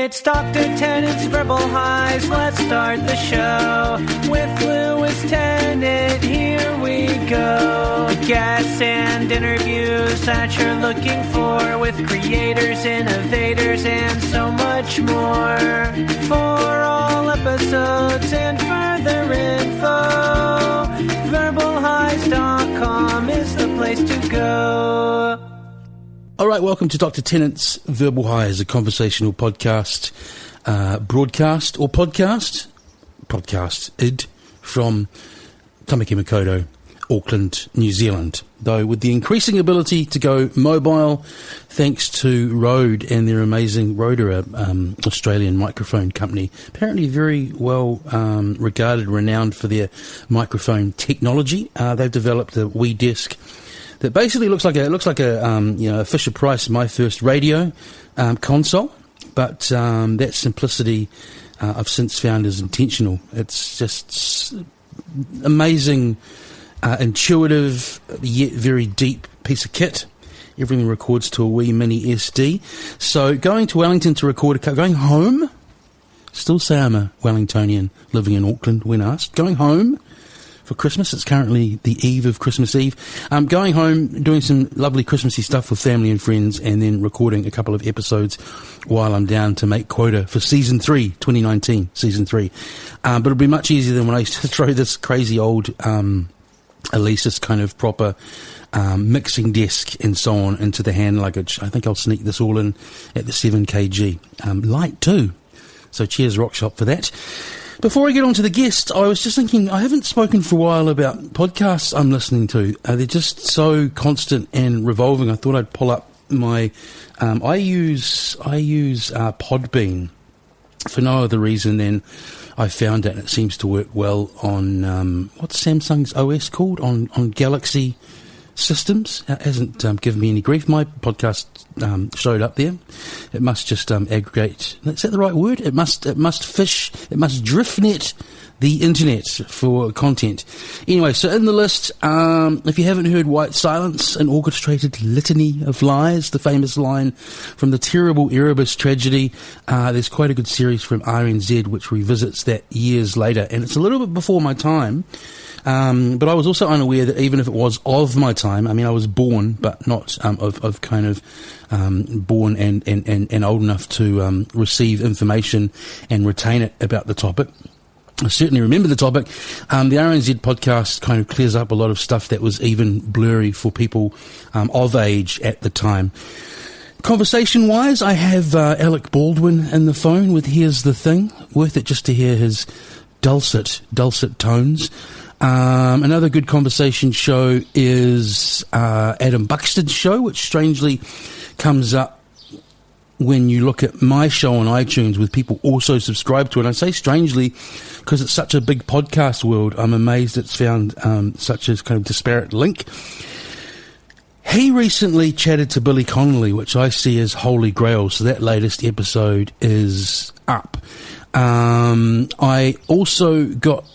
It's Dr. Tennant's Verbal Highs. Let's start the show with Lewis Tennant. Here we go. Guests and interviews that you're looking for with creators, innovators, and so much more. For all episodes and further info, verbalhighs.com is the place to go. All right, welcome to Dr. Tennant's Verbal Highs, a conversational podcast, podcasted from Tamaki Makaurau, Auckland, New Zealand. Though with the increasing ability to go mobile, thanks to Rode and their amazing Roder, Australian microphone company, apparently very well regarded, renowned for their microphone technology. They've developed a wee desk that basically looks like a Fisher Price My First Radio console, but that simplicity I've since found is intentional. It's just amazing, intuitive, yet very deep piece of kit. Everything records to a wee mini SD. So going to Wellington to record going home, still say I'm a Wellingtonian living in Auckland when asked, going home for Christmas. It's currently the eve of Christmas Eve. Going home, doing some lovely Christmassy stuff with family and friends, and then recording a couple of episodes while I'm down to make quota for Season 3, 2019, Season 3. But it'll be much easier than when I used to throw this crazy old Alesis kind of proper mixing desk and so on into the hand luggage. I think I'll sneak this all in at the 7kg. Light too. So cheers Rock Shop for that. Before I get on to the guest, I was just thinking, I haven't spoken for a while about podcasts I'm listening to. They're just so constant and revolving. I thought I'd pull up my... I use Podbean for no other reason than I found it, and it seems to work well on... what's Samsung's OS called? On Galaxy systems. It hasn't given me any grief. My podcast showed up there. It must just aggregate. Is that the right word? It must fish. It must driftnet the internet for content. Anyway, so in the list, if you haven't heard White Silence, an orchestrated litany of lies, the famous line from the terrible Erebus tragedy, there's quite a good series from RNZ which revisits that years later, and it's a little bit before my time. But I was also unaware that even if it was of my time, I mean, I was born, but not of kind of born and old enough to receive information and retain it about the topic. I certainly remember the topic. The RNZ podcast kind of clears up a lot of stuff that was even blurry for people of age at the time. Conversation-wise, I have Alec Baldwin in the phone with Here's the Thing. Worth it just to hear his dulcet tones. Another good conversation show is Adam Buxton's show, which strangely comes up when you look at my show on iTunes with people also subscribe to it. I say strangely because it's such a big podcast world. I'm amazed it's found such a kind of disparate link. He recently chatted to Billy Connolly, which I see as holy grail, so that latest episode is up. I also got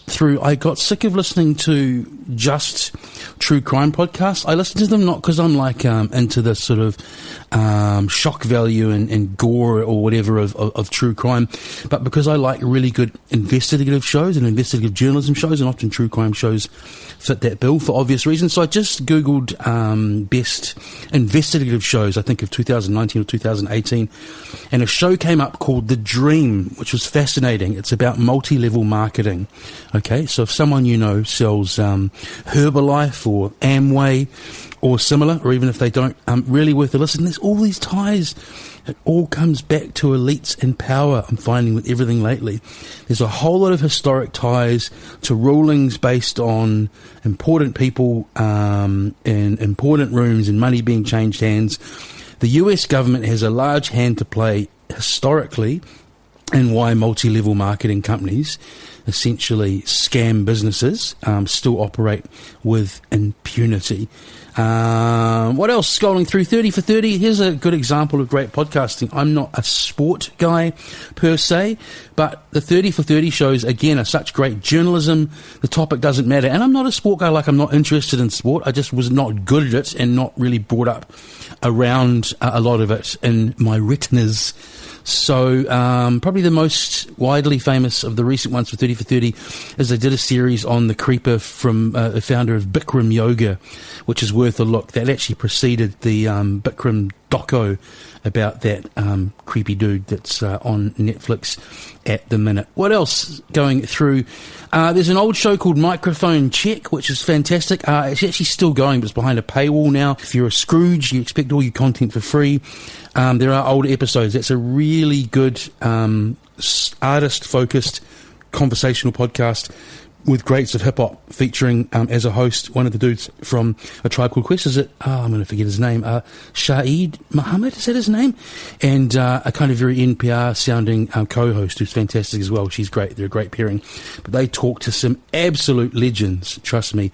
sick of listening to just true crime podcasts. I listen to them not because I'm like into the sort of shock value and gore or whatever of true crime, but because I like really good investigative shows and investigative journalism shows, and often true crime shows fit that bill for obvious reasons. So I just Googled best investigative shows, I think of 2019 or 2018, and a show came up called The Dream, which was fascinating. It's about multi-level marketing. Okay, so if someone you know sells Herbalife or Amway or similar, or even if they don't, really worth a listen. There's all these ties. It all comes back to elites and power, I'm finding with everything lately. There's a whole lot of historic ties to rulings based on important people in important rooms and money being changed hands. The US government has a large hand to play historically in why multi-level marketing companies, essentially scam businesses, still operate with impunity. What else? Scrolling through 30 for 30. Here's a good example of great podcasting. I'm not a sport guy per se, but the 30 for 30 shows, again, are such great journalism. The topic doesn't matter. And I'm not a sport guy, like I'm not interested in sport. I just was not good at it and not really brought up around a lot of it in my retinas. So probably the most widely famous of the recent ones for 30 for 30 is they did a series on the creeper from the founder of Bikram Yoga, which is worth a look. That actually preceded the Bikram doco about that creepy dude that's on Netflix at the minute. What else going through? There's an old show called Microphone Check, which is fantastic. It's actually still going, but it's behind a paywall now. If you're a Scrooge, you expect all your content for free. There are older episodes. That's a really good artist-focused conversational podcast with greats of hip-hop, featuring as a host one of the dudes from A Tribe Called Quest. Is it? I'm going to forget his name. Shaeed Muhammad, is that his name? And a kind of very NPR-sounding co-host who's fantastic as well. She's great. They're a great pairing. But they talk to some absolute legends, trust me.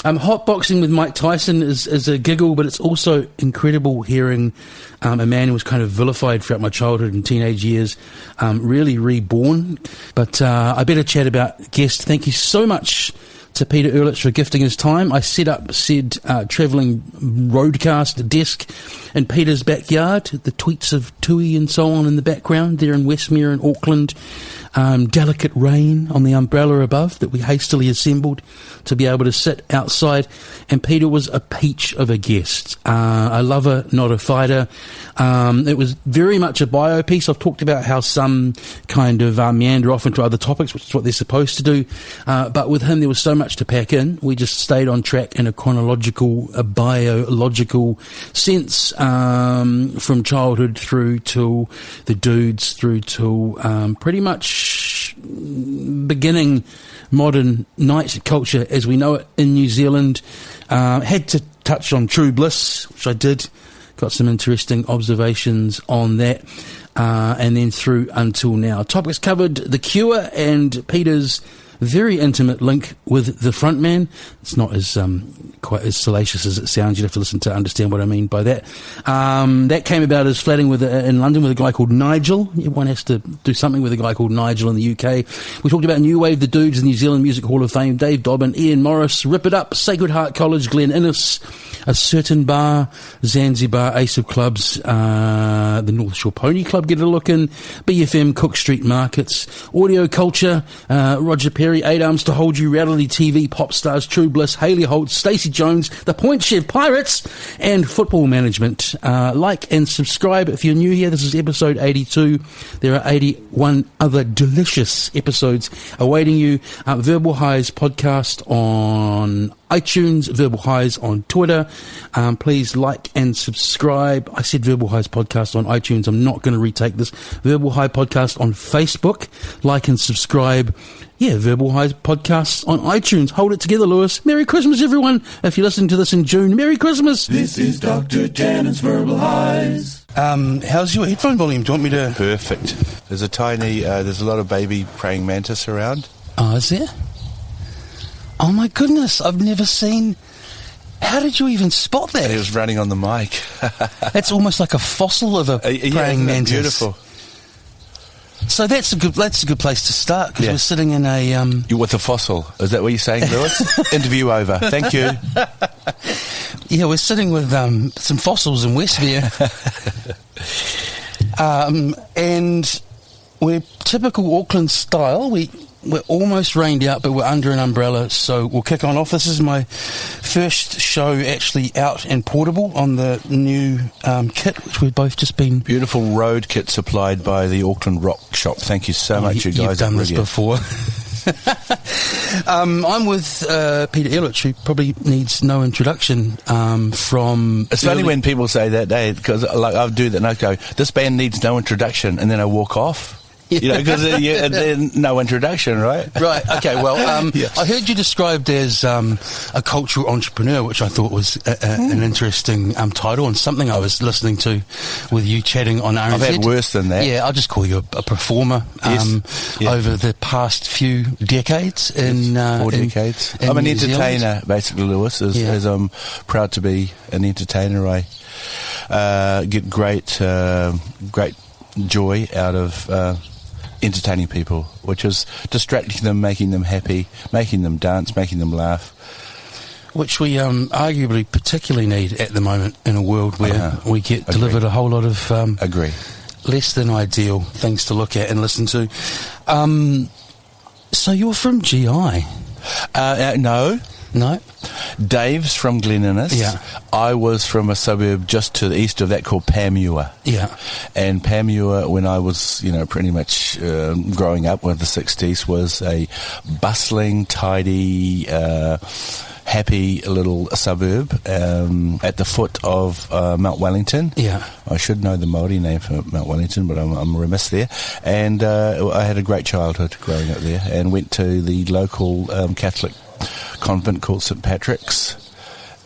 Hotboxing with Mike Tyson is a giggle, but it's also incredible hearing a man who was kind of vilified throughout my childhood and teenage years, really reborn. But I better chat about guest. Thank you so much to Peter Urlich for gifting his time. I set up said travelling roadcast desk in Peter's backyard, the tweets of Tui and so on in the background there in Westmere in Auckland. Delicate rain on the umbrella above that we hastily assembled to be able to sit outside, and Peter was a peach of a guest. A lover, not a fighter. It was very much a bio piece. I've talked about how some kind of meander off into other topics, which is what they're supposed to do, but with him there was so much to pack in. We just stayed on track in a chronological, a biological sense, from childhood through to the dudes, through to pretty much beginning modern night culture as we know it in New Zealand. Had to touch on True Bliss, which I did. Got some interesting observations on that. And then through until now. Topics covered The Cure and Peter's very intimate link with the frontman. It's not as quite as salacious as it sounds. You'd have to listen to understand what I mean by that. That came about as flatting in London with a guy called Nigel. Everyone has to do something with a guy called Nigel in the UK. We talked about New Wave, the dudes, the New Zealand Music Hall of Fame, Dave Dobbin, Ian Morris, Rip It Up, Sacred Heart College, Glen Innes, A Certain Bar, Zanzibar, Ace of Clubs, the North Shore Pony Club, get a look in, BFM, Cook Street Markets, Audio Culture, Roger Perry, Eight Arms to Hold You, Reality TV, Pop Stars, True Bliss, Hayley Holt, Stacey Jones, The Point Chef Pirates, and Football Management. Like and subscribe if you're new here. This is episode 82. There are 81 other delicious episodes awaiting you. Verbal Highs podcast on iTunes, Verbal Highs on Twitter. Please like and subscribe. I said Verbal Highs podcast on iTunes. I'm not going to retake this. Verbal High podcast on Facebook. Like and subscribe. Yeah, Verbal Highs podcasts on iTunes. Hold it together, Lewis. Merry Christmas, everyone. If you're listening to this in June, Merry Christmas. This is Dr. Tannen's Verbal Highs. How's your headphone volume? Do you want me to... Perfect. There's a lot of baby praying mantis around. Oh, is there? Oh my goodness, I've never seen... How did you even spot that? He was running on the mic. That's almost like a fossil of a praying mantis. Beautiful. So that's a good place to start, because we're sitting in a... You with a fossil. Is that what you're saying, Lewis? Interview over. Thank you. Yeah, we're sitting with some fossils in Westmere. And we're typical Auckland style. We're almost rained out, but we're under an umbrella, so we'll kick on off. This is my first show actually out and portable on the new kit, which we've both just been... Beautiful road kit supplied by the Auckland Rock Shop. Thank you so much, you guys. You've done this before. I'm with Peter Urlich, who probably needs no introduction from... It's funny when people say that, because like I do that and I go, this band needs no introduction, and then I walk off. You know, because no introduction, right? Right, okay, well, yes. I heard you described as a cultural entrepreneur, which I thought was an interesting title, and something I was listening to with you chatting on RNZ. I've had worse than that. Yeah, I'll just call you a performer over the past few decades. 4 decades. I'm an entertainer, basically, Lewis, as I'm proud to be an entertainer. I get great joy out of... entertaining people, which is distracting them, making them happy, making them dance, making them laugh. Which we arguably particularly need at the moment in a world where we get delivered a whole lot of... Agree. less than ideal things to look at and listen to. So you're from GI? No. No? Dave's from Glen Innes. Yeah. I was from a suburb just to the east of that called Panmure. Yeah. And Panmure, when I was, pretty much growing up with the 60s, was a bustling, tidy, happy little suburb at the foot of Mount Wellington. Yeah. I should know the Māori name for Mount Wellington, but I'm remiss there. And I had a great childhood growing up there and went to the local Catholic convent called St Patrick's,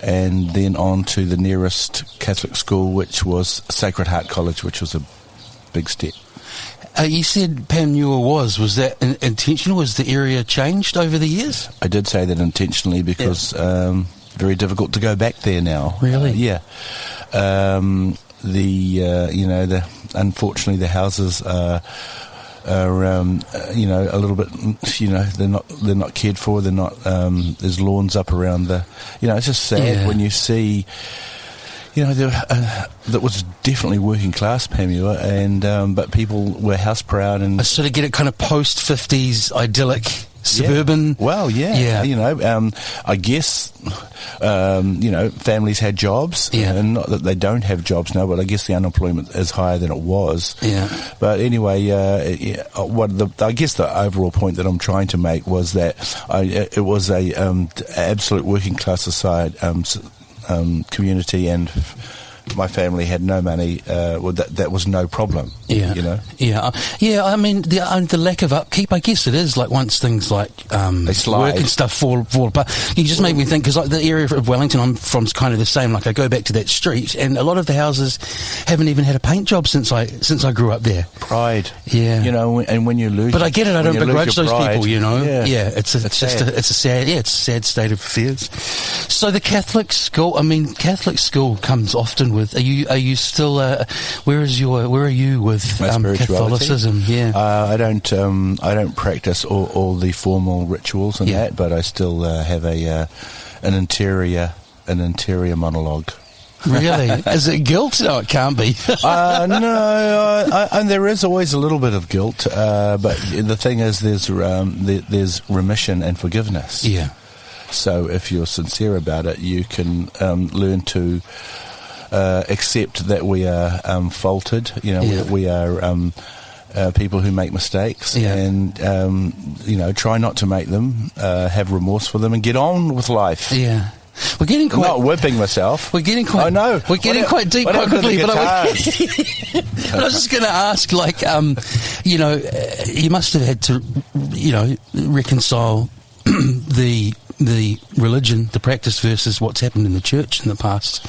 and then on to the nearest Catholic school, which was Sacred Heart College, which was a big step. You said Panmure was that intentional? Was the area changed over the years? I did say that intentionally because very difficult to go back there now. Really? Yeah. Unfortunately the houses are a little bit, they're not cared for. They're not. There's lawns up around the. It's just sad when you see. That was definitely working class Panmure, and but people were house proud and. I sort of get it, kind of post 50s idyllic suburban. Yeah. Well, yeah. I guess. Families had jobs, and not that they don't have jobs now, but I guess the unemployment is higher than it was. Yeah. But anyway, I guess the overall point that I'm trying to make was that it was a absolute working class society, community, and my family had no money. That was no problem. Yeah. Yeah. I mean, the lack of upkeep. I guess it is like once things like they slide. Work and stuff fall apart. You just make me think, because like the area of Wellington I'm from is kind of the same. Like I go back to that street, and a lot of the houses haven't even had a paint job since I grew up there. Pride. Yeah. And when you lose. But I get it. I don't begrudge those people. Yeah. It's a sad state of affairs. So the Catholic school. I mean, Catholic school comes often with. Are you still? Where are you with Catholicism? Yeah. I don't practice all the formal rituals and that, but I still have an interior monologue. Really? Is it guilt? No, it can't be. No, and there is always a little bit of guilt, but the thing is, there's remission and forgiveness. Yeah. So if you're sincere about it, you can learn to accept that we are faulted. We are people who make mistakes, and try not to make them. Have remorse for them, and get on with life. Yeah. We're getting quite... Not whipping myself. We're getting quite... I know. We're getting quite deep quite quickly. But I was just going to ask, you must have had to, reconcile the religion, the practice versus what's happened in the church in the past,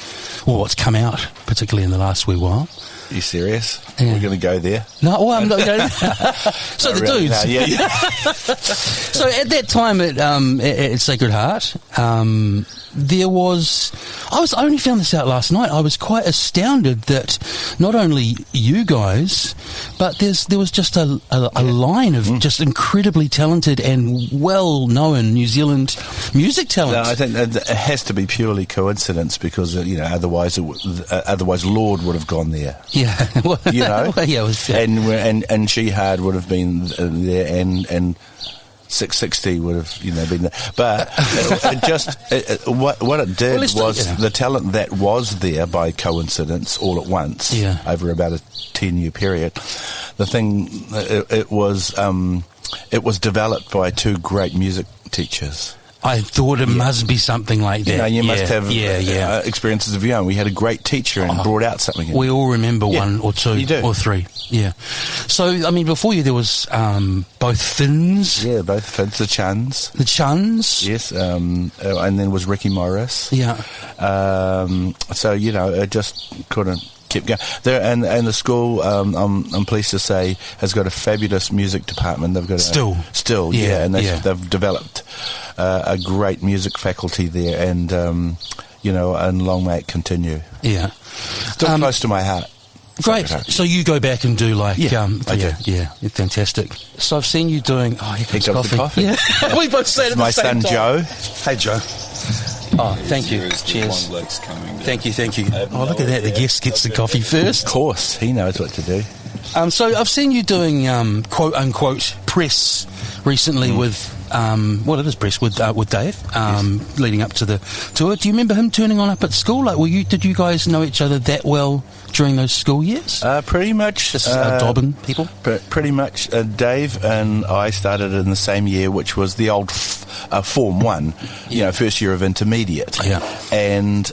or what's come out, particularly in the last wee while. Are you serious? Yeah. We're going to go there? No, well, I'm not going. So the really, dudes. no, yeah. So at that time at Sacred Heart, there was. I only found this out last night. I was quite astounded that not only you guys, but there was just a line of just incredibly talented and well-known New Zealand music talent. No, I think it has to be purely coincidence because otherwise Lord would have gone there. Yeah, well, Well, yeah, it was fair. and She Hard would have been there, and 660 would have been there. But what it did was the talent that was there by coincidence all at once over about a 10-year period. The thing it was developed by two great music teachers. I thought it must be something like that. You must have experiences of your own. We had a great teacher and brought out something. We all remember one or two or three. Yeah. So, I mean, before you there was both Finns. Yeah, both Finns. The Chuns. The Chuns. Yes. And then was Ricky Morris. Yeah. So, it just couldn't keep going there, and the school I'm pleased to say has got a fabulous music department. They've got still, and they've developed a great music faculty there, and and long may it continue. Yeah, still close to my heart. Great. So you go back and do I do. Yeah, fantastic. So I've seen you doing. Oh, here comes coffee. Yeah. We both said it at my the same son time. Joe. Hey Joe. Oh, thank you. Cheers. Thank you. Oh, look at that. The guest gets the coffee first. Of course, he knows what to do. So I've seen you doing quote unquote press recently with it is press with Dave, leading up to the tour. Do you remember him turning on up at school? Like, did you guys know each other that well during those school years? Pretty much. Just Dobbin people? Pretty much. Dave and I started in the same year, which was the old Form 1, first year of intermediate. Yeah. And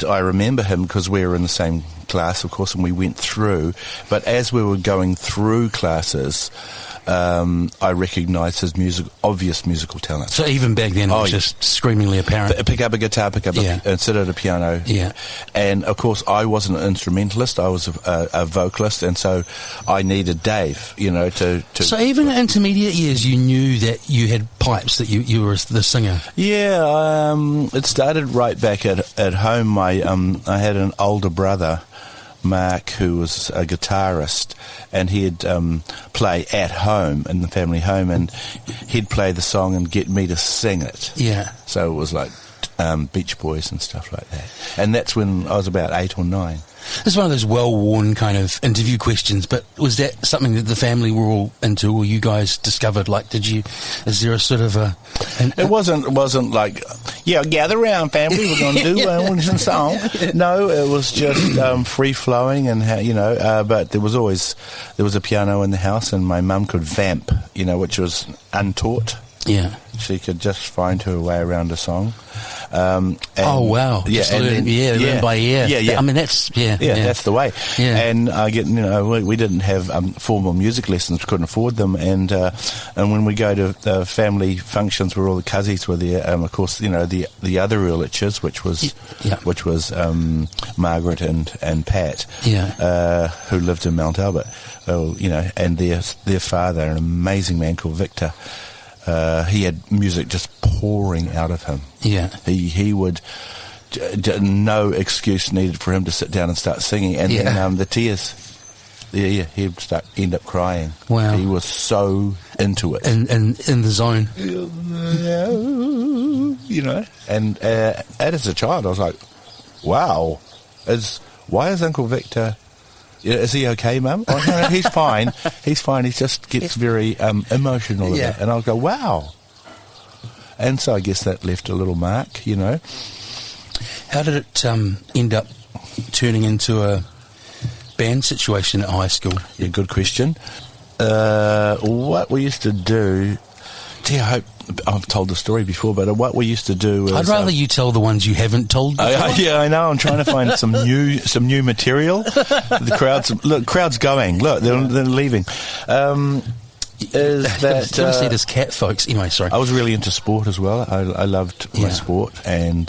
I remember him because we were in the same class, of course, and we went through. But as we were going through classes, I recognised his obvious musical talent. So even back then, it was just screamingly apparent. Pick up a guitar, and sit at a piano. Yeah. And of course, I wasn't an instrumentalist; I was a vocalist, and so I needed Dave, to. So even in intermediate years, you knew that you had pipes, that you were the singer. Yeah, it started right back at home. I had an older brother, Mark, who was a guitarist, and he'd play at home in the family home, and he'd play the song and get me to sing it. Yeah. So it was like Beach Boys and stuff like that. And that's when I was about 8 or 9. It's one of those well-worn kind of interview questions, but was that something that the family were all into, or you guys discovered? Like, is there a sort of It wasn't like, gather around, family, we're going to do one song. No, it was just free-flowing, and but there was a piano in the house, and my mum could vamp, which was untaught. Yeah. She could just find her way around a song. Oh wow! Yeah, learn by ear. Yeah. I mean, that's that's the way. Yeah. And we didn't have formal music lessons; couldn't afford them. And when we go to the family functions where all the cousins were there, of course, the other Urliches, which was Margaret and Pat, who lived in Mount Albert. And their father, an amazing man called Victor. He had music just pouring out of him. Yeah. He would... no excuse needed for him to sit down and start singing. And then the tears... he'd end up crying. Wow. He was so into it. In the zone. And as a child, I was like, wow. Why is Uncle Victor... Is he okay, Mum? Oh, no, he's fine. He's fine. He just gets very emotional. Yeah. And I'll go, wow. And so I guess that left a little mark, How did it end up turning into a band situation at high school? Yeah, good question. What we used to do... I hope I've told the story before, but what we used to do is... I'd rather you tell the ones you haven't told before. I know. I'm trying to find some new material. The crowd's going. Look, they're leaving. Is that... Did you see this cat, folks? Anyway, sorry. I was really into sport as well. I loved my sport. And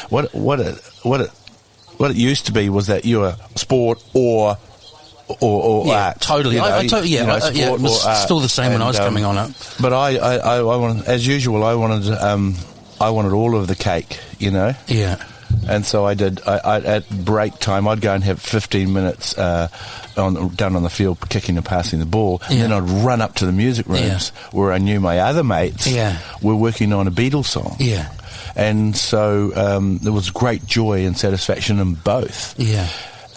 what it used to be was that you were sport or art. Totally. It was still the same when I was coming on up. But I wanted, as usual, I wanted all of the cake, Yeah. And so I did. At break time, I'd go and have 15 minutes down on the field, kicking and passing the ball, and then I'd run up to the music rooms where I knew my other mates were working on a Beatles song. Yeah. And so there was great joy and satisfaction in both. Yeah.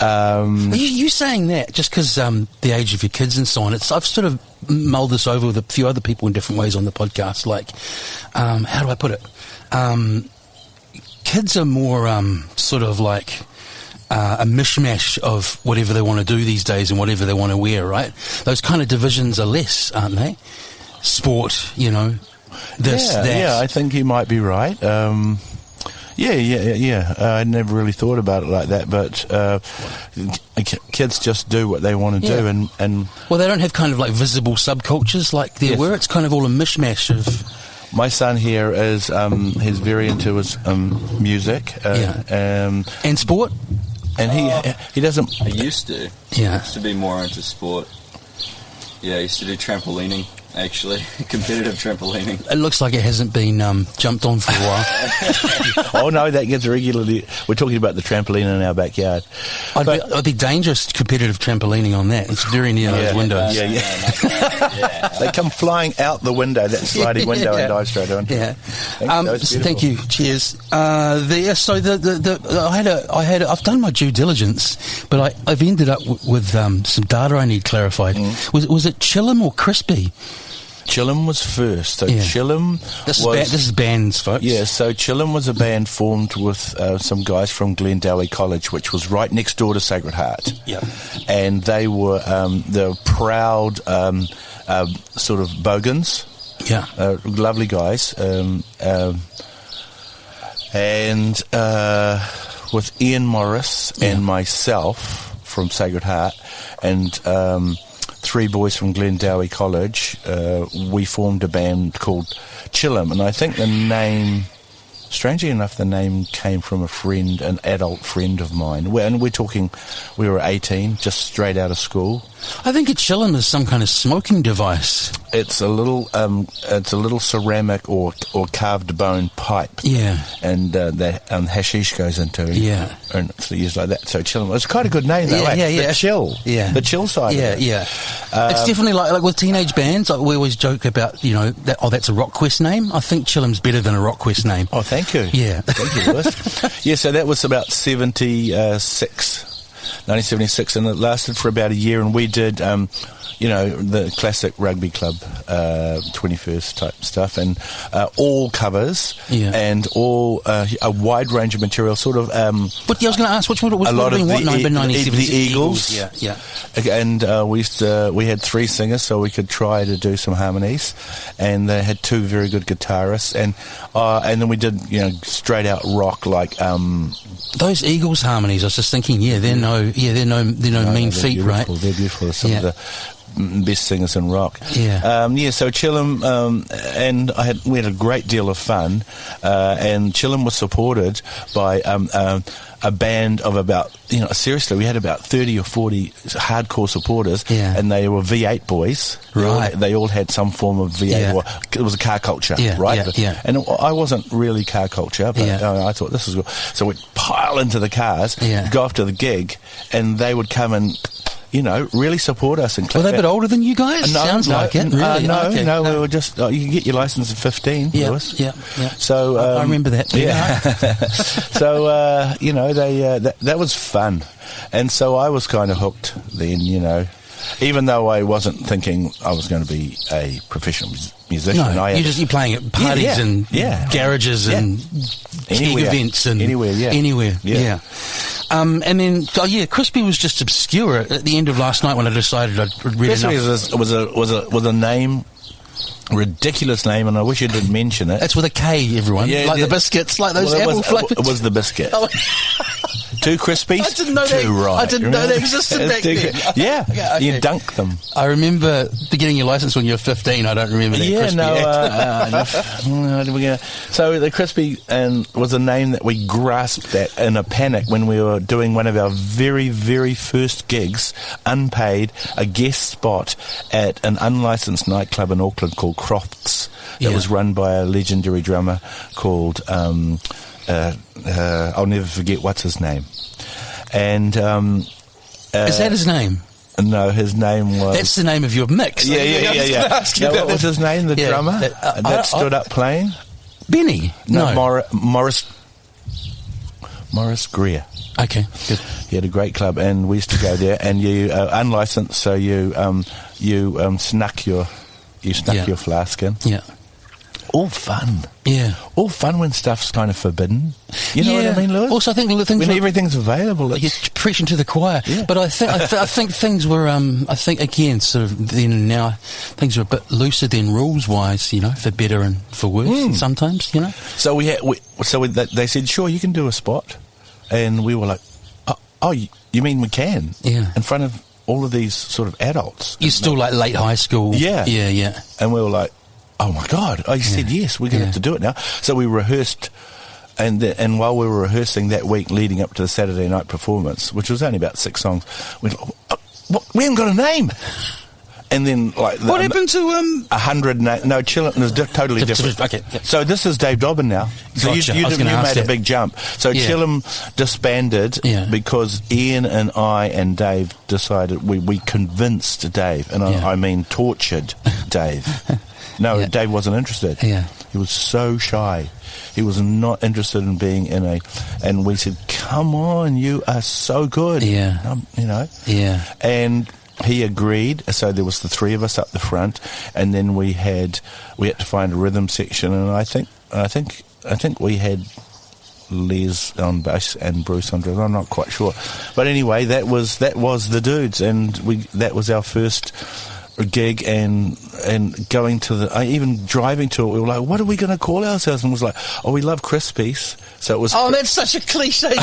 You saying that just because the age of your kids and so on, I've sort of mulled this over with a few other people in different ways on the podcast. Like, how do I put it? Kids are more sort of like a mishmash of whatever they want to do these days and whatever they want to wear, right? Those kind of divisions are less, aren't they? Sport, this, that. Yeah, I think you might be right. I never really thought about it like that, but kids just do what they want to do, and well, they don't have kind of like visible subcultures like there were. It's kind of all a mishmash of. My son here is he's very into his music, and sport, and he doesn't. I used to. Yeah, I used to be more into sport. Yeah, I used to do trampolining. actually. Competitive trampolining. It looks like it hasn't been jumped on for a while. Oh no, that gets regularly. We're talking about the trampoline in our backyard. I'd be dangerous competitive trampolining on that. It's very near those windows. Yeah. They come flying out the window, that sliding window, and dive straight on. Yeah. Thank you. Cheers. I've done my due diligence, but I've ended up with some data I need clarified. Was it Chillum or Crispy? Chillum was first. So Chillum this is bands, folks. Yeah, so Chillum was a band formed with some guys from Glendowie College, which was right next door to Sacred Heart. Yeah. And they were proud sort of bogans. Yeah. Lovely guys. And with Ian Morris and myself from Sacred Heart and 3 boys from Glendowie College, we formed a band called Chillum, and I think the name, strangely enough, the name came from an adult friend of mine. And we're talking, we were 18, just straight out of school. I think a Chillum is some kind of smoking device. It's a little ceramic or carved bone pipe. Yeah. And that hashish goes into it. Yeah. And it's used like that. So Chillum. It's quite a good name, though. Yeah. The chill. Yeah. The chill side. Yeah, of it. yeah. It's definitely like with teenage bands. Like we always joke about, that's a Rock Quest name. I think Chillum's better than a Rock Quest name. Oh, thank you. Yeah. Thank you, Lewis. Yeah. So that was about 1976, and it lasted for about a year, and we did, the classic rugby club, 21st type stuff, and all covers, and all a wide range of material, sort of. I was going to ask, which would have been what number? The Eagles, yeah. And we had 3 singers, so we could try to do some harmonies, and they had 2 very good guitarists, and then we did straight out rock like. Those Eagles harmonies, I was just thinking, they're no mean feat, beautiful. right? They're beautiful. They're some of the best singers in rock. Yeah. So Chillum, and we had a great deal of fun, and Chillum was supported by a band of about, seriously, we had about 30 or 40 hardcore supporters, and they were V8 boys. Right. They all had some form of V8, or it was a car culture, right? Yeah. And I wasn't really car culture, but I thought this was good. So we'd pile into the cars, go after the gig, and they would come and, really support us. And were they a bit older than you guys? Sounds like it. Really? No, we were just, you get your license at 15, Lewis. Yeah. So, I remember that. Yeah. So, that was fun. And so I was kind of hooked then, even though I wasn't thinking I was going to be a professional musician. No, you're playing at parties and garages and gig events and anywhere. Yeah. And then, Crispy was just obscure at the end of last night when I decided I'd read Crispy enough. was a name, ridiculous name, and I wish you didn't mention it. It's with a K, everyone. The biscuits, like those apple flavors. It was the biscuit. Too crispy, I didn't know too right. I didn't know they existed back then. Yeah, okay. You dunk them. I remember getting your license when you were 15. I don't remember that crispy act. So the crispy was a name that we grasped at in a panic when we were doing one of our very, very first gigs, unpaid, a guest spot at an unlicensed nightclub in Auckland called Crofts. It was run by a legendary drummer called... I'll never forget what's his name. And is that his name? No, his name was... That's the name of your mix. Yeah. What was his name, the drummer that stood up playing? Benny? No. Morris Greer. Okay, good. He had a great club, and we used to go there, and you, unlicensed, so you snuck your flask in. Yeah. All fun. Yeah. All fun when stuff's kind of forbidden. You know what I mean, Lewis? Also, I think when everything's available. You're preaching to the choir. Yeah. But I think things were, I think, again, sort of then and now, things are a bit looser than rules-wise, for better and for worse sometimes, So they said, sure, you can do a spot. And we were like, oh, you mean we can? Yeah. In front of all of these sort of adults. You're still like late high school. Yeah. Yeah. And we were like, oh my God! He said yes. We're going to have to do it now. So we rehearsed, and while we were rehearsing that week leading up to the Saturday night performance, which was only about 6 songs, we haven't got a name. And then, like... What happened to... 100... No, Chillum is totally different. Okay. Yeah. So this is Dave Dobbin now. So Gotcha. you I was gonna ask made a that. big jump. So Yeah. Chillum disbanded because Ian and I and Dave decided... We convinced Dave, and I mean tortured Dave. No, Dave wasn't interested. Yeah. He was so shy. He was not interested in being in a... And we said, come on, you are so good. Yeah. You know? Yeah. And he agreed. So there was the three of us up the front, and then we had to find a rhythm section, and I think we had Les on bass and Bruce on drums. I'm not quite sure. But anyway, that was the dudes, and that was our first gig, and going to even driving to it, we were like, what are we going to call ourselves? And it was like, we love Crispies. So it was... Oh, that's such a cliche.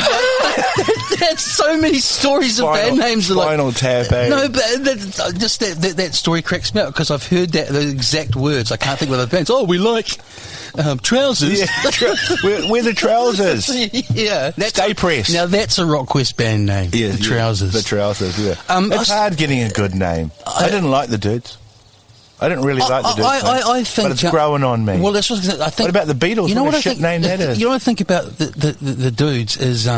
That's so many stories of band names. Spinal Tap. No, but just that story cracks me up, because I've heard the exact words. I can't think of the bands. Oh, we like trousers. Yeah, we're the Trousers. Yeah. Stay Pressed. Now, that's a Rock Quest band name. Yeah, the Trousers. The Trousers, yeah. It's hard getting a good name. I didn't like the dudes. I didn't really like the dudes. I think... But it's growing on me. Well, that's what I think... What about the Beatles? You know what a I shit think, name that is? You know what I think about the dudes is...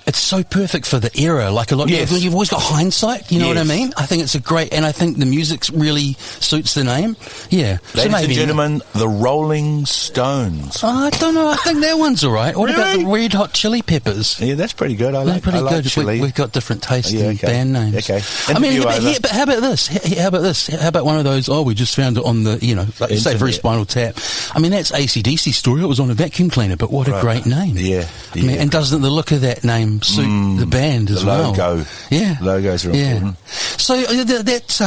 it's so perfect for the era. Like a lot, you've always got hindsight. You know what I mean? I think it's a great, and I think the music really suits the name. Yeah, ladies and gentlemen, the Rolling Stones. I don't know. I think that one's all right. What about the Red Hot Chili Peppers? Yeah, that's pretty good. I like chili. We've got different tastes in band names. Okay, I mean, but how about this? How about this? How about one of those? Oh, we just found it on the, like you say, very Spinal Tap. I mean, that's AC/DC story. It was on a vacuum cleaner, but what a great name. Yeah. I mean, and doesn't the look of that name suit the band as well? The logo. Yeah. Logos are important. So that's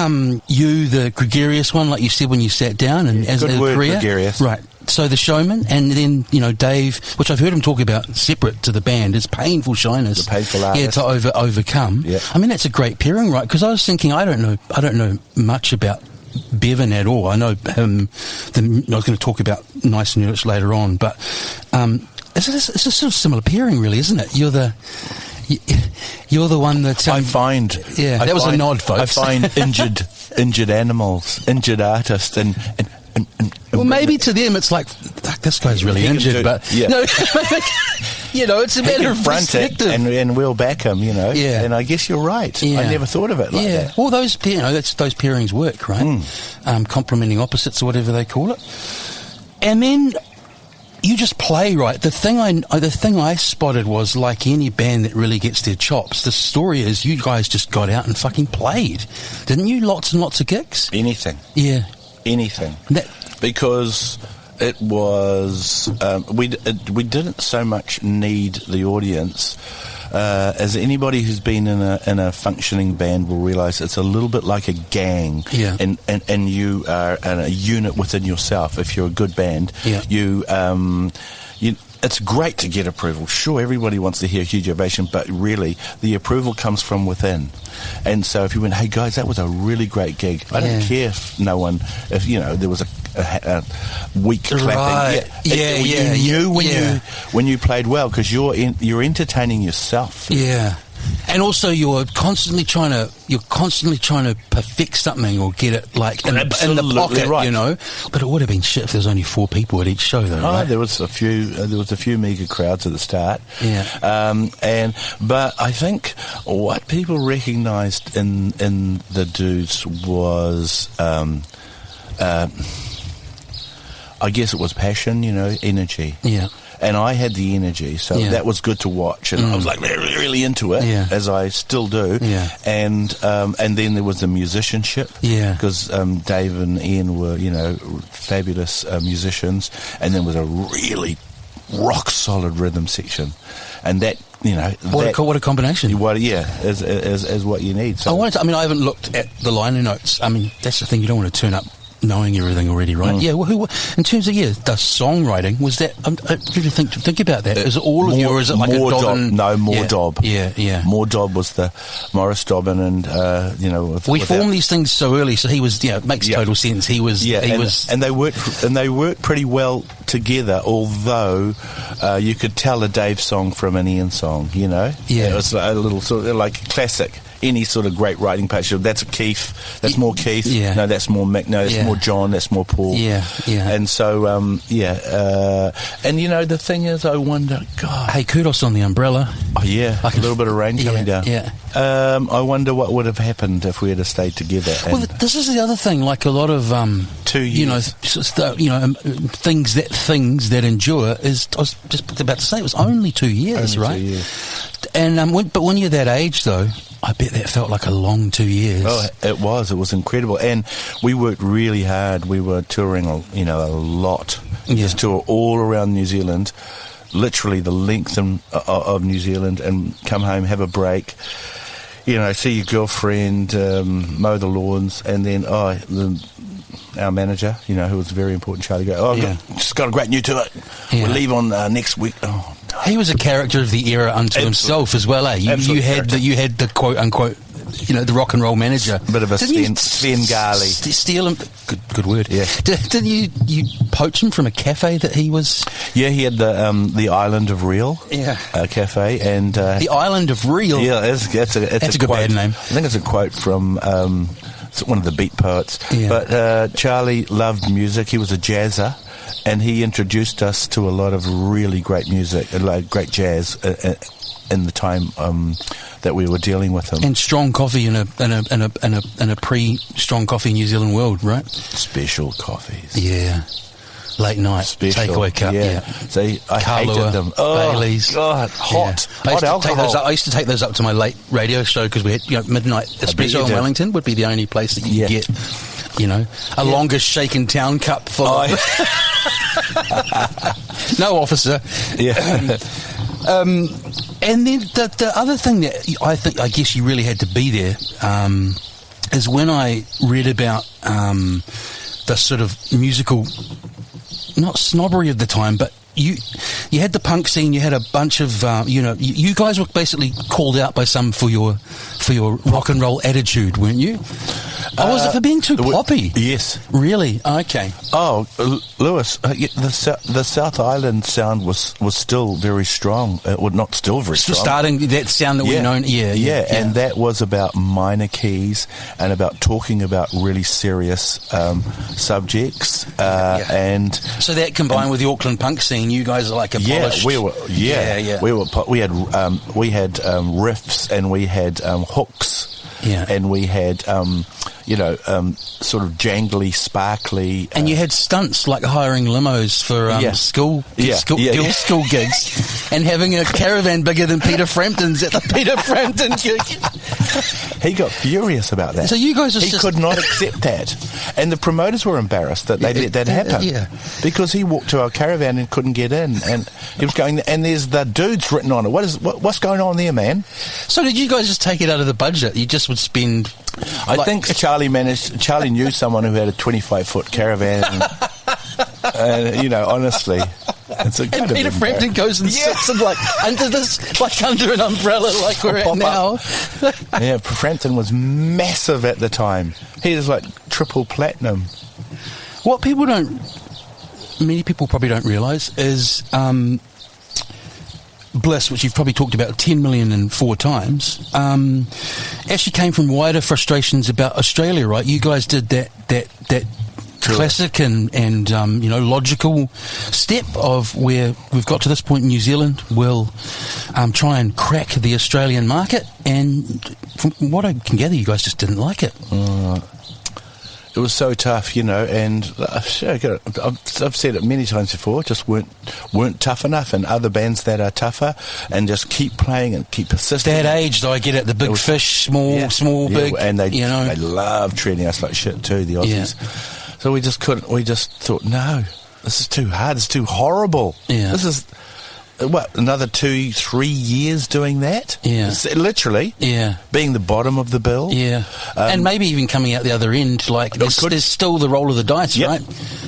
you, the gregarious one, like you said when you sat down, and as good a word, career. gregarious. Right. So the showman, and then, Dave, which I've heard him talk about separate to the band, is painful shyness. The painful artist. Yeah, to overcome. Yeah. I mean, that's a great pairing, right? Because I was thinking, I don't know much about Bevan at all. I know him. I was going to talk about Nice and Urlich later on, but it's a sort of similar pairing, really, isn't it? You're the one that I find. Yeah, that was a nod, folks. I find injured animals, injured artists, and well, maybe to them it's like, this guy's really injured, but no, it's a matter of perspective. And we'll back him, Yeah. And I guess you're right. Yeah. I never thought of it like that. Well, those those pairings work, right? Complementing opposites, or whatever they call it, and then you just play, right? The thing I spotted was, like any band that really gets their chops, the story is you guys just got out and fucking played, didn't you? Lots and lots of gigs. Anything. Yeah. Anything. Because it was we didn't so much need the audience. As anybody who's been in a functioning band will realise, it's a little bit like a gang, and you are a unit within yourself. If you're a good band, you it's great to get approval. Sure, everybody wants to hear a huge ovation, but really, the approval comes from within. And so if you went, hey guys, that was a really great gig, I don't care if there was a weak clapping. Right. You knew when you played well, because you're entertaining yourself. Yeah. And also, you're constantly trying to perfect something or get it like in the pocket, right. But it would have been shit if there was only 4 people at each show, though. Right? There was a few meagre crowds at the start. Yeah. But I think what people recognised in the dudes was, I guess it was passion, energy. Yeah. And I had the energy, so that was good to watch, and I was like really, really into it, as I still do. Yeah. And then there was the musicianship, because Dave and Ian were fabulous musicians, and then was a really rock solid rhythm section, and that. What a combination! Is what you need. So. I haven't looked at the liner notes. I mean, that's the thing. You don't want to turn up knowing everything already, right? Yeah. Well, in terms of the songwriting, was that? Really think about that. Is it all of you, or is it like more a Dobbin? No, more Dobb. Yeah. More Dobb was the Morris Dobbin, and we formed these things so early, so he was. It makes total sense. He was. And they worked pretty well together. Although you could tell a Dave song from an Ian song. Yeah, it was a little sort of like classic. any sort of great writing page. That's Keith. That's more Keith. Yeah. No, that's more Mick. No, that's more John. That's more Paul. Yeah. And so, and the thing is, I wonder, God. Hey, kudos on the umbrella. Oh, yeah. Like a little bit of rain coming down. Yeah. I wonder what would have happened if we had stayed together. Well, this is the other thing. Like a lot of 2 years. things that endure is. I was just about to say it was only 2 years, Only right? 2 years. And when you're that age, though, I bet that felt like a long 2 years. Oh, it was incredible, and we worked really hard. We were touring, a lot. Just tour all around New Zealand, literally the length of New Zealand, and come home, have a break. See your girlfriend, mow the lawns, and then our manager, who was very important, Charlie, just got a great new tour. Yeah. We'll leave on next week. Oh, he was a character of the era unto himself as well, eh? You had the quote unquote, the rock and roll manager. Bit of a Svengali. Steal him. Good word. Yeah. Did you poach him from a cafe that he was? Yeah, he had the Island of Real. Yeah. Cafe, and the Island of Real. Yeah, that's a good quote. bad name. I think it's a quote from one of the beat poets. Yeah. But Charlie loved music. He was a jazzer, and he introduced us to a lot of really great music, great jazz in the time that we were dealing with him. And strong coffee in a pre-strong coffee New Zealand world, right? Special coffees. Yeah. Late night Special, takeaway cup. Yeah. So I hated them. Oh, Baileys. God, hot alcohol. I used to take those up to my late radio show because we had midnight espresso in Wellington would be the only place that you could get. Longest shaken town cup full of no officer. Yeah. And then the other thing that I guess you really had to be there is when I read about the sort of musical, not snobbery of the time, but you had the punk scene. You had a bunch of you guys were basically called out by some for your rock and roll attitude, weren't you? Was it for being too poppy? Yes. Really? Okay. Oh, Lewis, the South Island sound was still very strong. Not still very strong. Starting that sound that we've known. Yeah. And that was about minor keys and about talking about really serious subjects. And so that combined with the Auckland punk scene, you guys are like a polished. We had riffs, and we had hooks. Yeah. And we had, sort of jangly, sparkly. And you had stunts like hiring limos for school gigs and having a caravan bigger than Peter Frampton's at the Peter Frampton gig. He got furious about that. So you guys could not accept that. And the promoters were embarrassed that they let that happen. Because he walked to our caravan and couldn't get in. And he was going, and there's the dudes written on it. What's going on there, man? So did you guys just take it out of the budget? You just would spend... I think Charlie knew someone who had a 25-foot caravan. And, honestly... And Peter Frampton goes and sits and under an umbrella like we're at now. Yeah, Frampton was massive at the time. He was like triple platinum. What many people probably don't realise is Bliss, which you've probably talked about 10 million and 4 times, actually came from wider frustrations about Australia, right? You guys did that classic and logical step of where we've got to this point in New Zealand. We'll try and crack the Australian market, and from what I can gather, you guys just didn't like it. It was so tough, and I've said it many times before, just weren't tough enough, and other bands that are tougher and just keep playing and keep persisting. That age, though, I get it. The big fish, small, big, and they love treating us like shit too, the Aussies. Yeah. So we just couldn't. We just thought, no, this is too hard. It's too horrible. Yeah. This is another 2-3 years doing that. Yeah, it's literally. Yeah, being the bottom of the bill. Yeah, and maybe even coming out the other end. Like there's still the roll of the dice, right?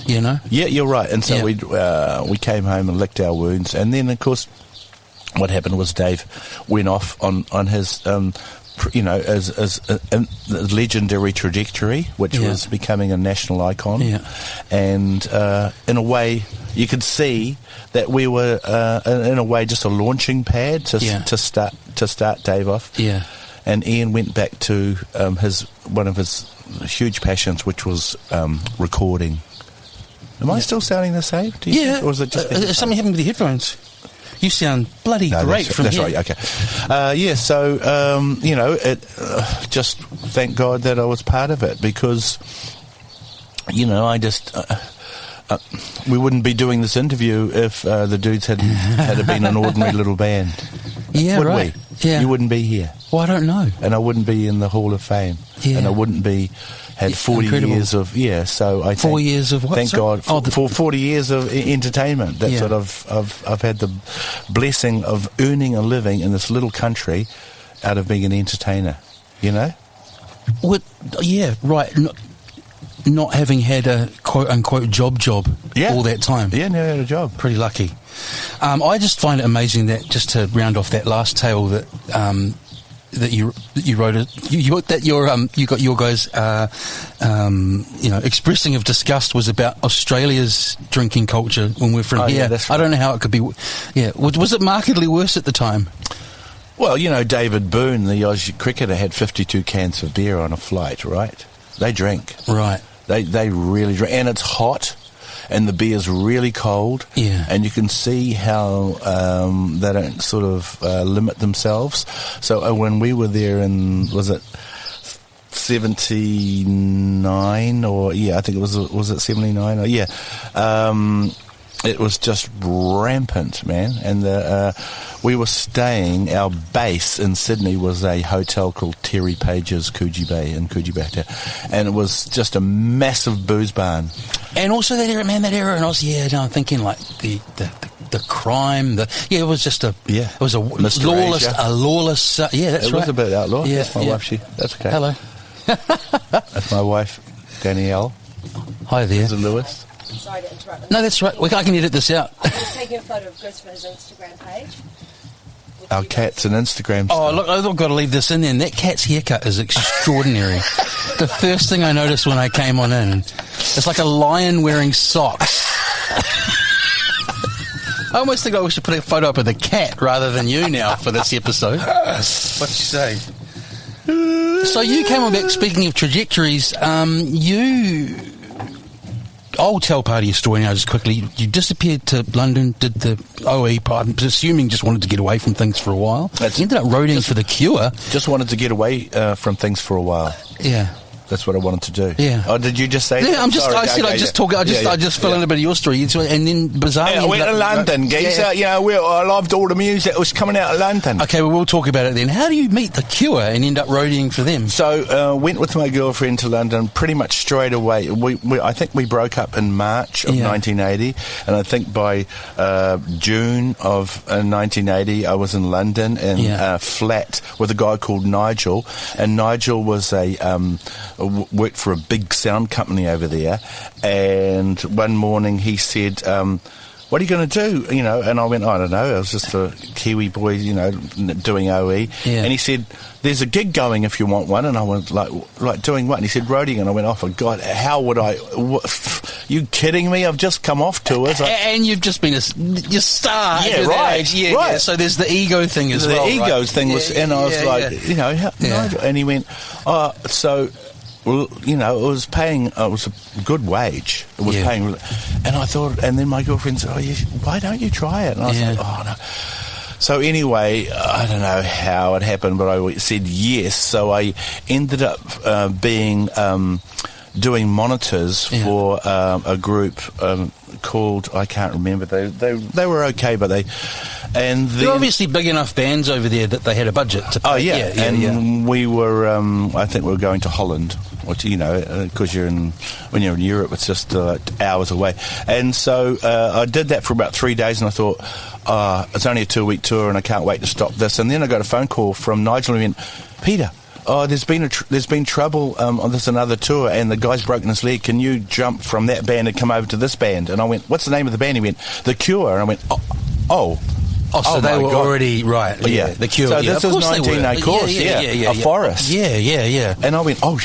Yeah, you're right. And so we came home and licked our wounds, and then of course, what happened was Dave went off on his. As a legendary trajectory, which was becoming a national icon. Yeah. And in a way, you could see that we were, in a way, just a launching pad to start Dave off. Yeah. and Ian went back to one of his huge passions, which was recording. Am I still sounding the same? Do you think? Or is it just something happened with the headphones? You sound bloody great from that's here. Right, okay. So, just thank God that I was part of it, because, I just... we wouldn't be doing this interview if the dudes had been an ordinary little band. Yeah, would right. we? Yeah. You wouldn't be here. Well, I don't know. And I wouldn't be in the Hall of Fame. Yeah. And I wouldn't be... Had 40 Incredible. years of... Yeah, so I 4 years of what? Thank sorry? God for 40 years of entertainment. That's Yeah. what I've had the blessing of earning a living in this little country out of being an entertainer, What? Yeah, right. Not having had a quote-unquote job all that time. Yeah, never had a job. Pretty lucky. I just find it amazing that, just to round off that last tale, that you wrote you got your guys expressing of disgust was about Australia's drinking culture when we're from here. Yeah, that's right. I don't know how it could be. Yeah, was it markedly worse at the time? Well, David Boone, the Aussie cricketer, had 52 cans of beer on a flight, right? They drink. Right. They really drink. And it's hot, and the beer's really cold. Yeah. And you can see how they don't sort of limit themselves. So when we were there in, was it 79 or, I think it was it 79 or, it was just rampant, man. And we were staying, our base in Sydney was a hotel called Terry Page's Coogee Bay in Coogee Bay. And it was just a massive booze barn. And also that era, and I was, I'm thinking like the crime, it was just it was a Mr. lawless, Asia. that's It right. was a bit outlaw. Yeah, That's my wife, that's okay. Hello. That's my wife, Danielle. Hi there. This is Lewis. Sorry to interrupt. No, that's right. I can edit this out. I'm just taking a photo of Chris for his Instagram page. Our cat's an Instagram Oh, star. look, I've got to leave this in there. And that cat's haircut is extraordinary. The first thing I noticed when I came on in, it's like a lion wearing socks. I almost think we should put a photo up of the cat rather than you now for this episode. What you say? So you came on back, speaking of trajectories, I'll tell part of your story now just quickly. You disappeared to London, did the OE part, I'm assuming just wanted to get away from things for a while. You ended up roading for The Cure. Just wanted to get away from things for a while. Yeah. That's what I wanted to do. Yeah. Oh, did you just say? Yeah, that? Sorry, I just fill in a bit of your story, and then bizarrely, I went to London, geezer. I loved all the music that was coming out of London. Okay, well, we'll talk about it then. How do you meet The Cure and end up roadieing for them? So went with my girlfriend to London pretty much straight away. I think we broke up in March of 1980, and I think by June of 1980 I was in London in a flat with a guy called Nigel, and Nigel was worked for a big sound company over there, and one morning he said, what are you going to do? And I went, I don't know. I was just a Kiwi boy, doing OE. Yeah. And he said, there's a gig going if you want one. And I went, like doing what? And he said, roading. And I went, oh, for God, how would I? You kidding me? I've just come off tours. And you've just been your star. Yeah, right. Right. Yeah. So there's the ego thing as well. The egos thing was, and I was Nigel. And he went, oh, so... Well, it was paying. It was a good wage. It was paying, and I thought. And then my girlfriend said, "Oh, why don't you try it?" And I was like, "Oh no." So anyway, I don't know how it happened, but I said yes. So I ended up doing monitors for a group called, I can't remember. They were okay, but they're obviously big enough bands over there that they had a budget to pay. Oh yeah, we were. I think we were going to Holland, which because when you're in Europe, it's just hours away. And so I did that for about 3 days, and I thought, it's only a 2-week tour, and I can't wait to stop this. And then I got a phone call from Nigel, and he went, Peter, there's been trouble on this another tour, and the guy's broken his leg. Can you jump from that band and come over to this band? And I went, what's the name of the band? He went, The Cure. And I went, oh. Oh, so they were already, right. Yeah. The Cure. So yeah, this of was course they were. 19, of course, a forest. Yeah. And I went, oh,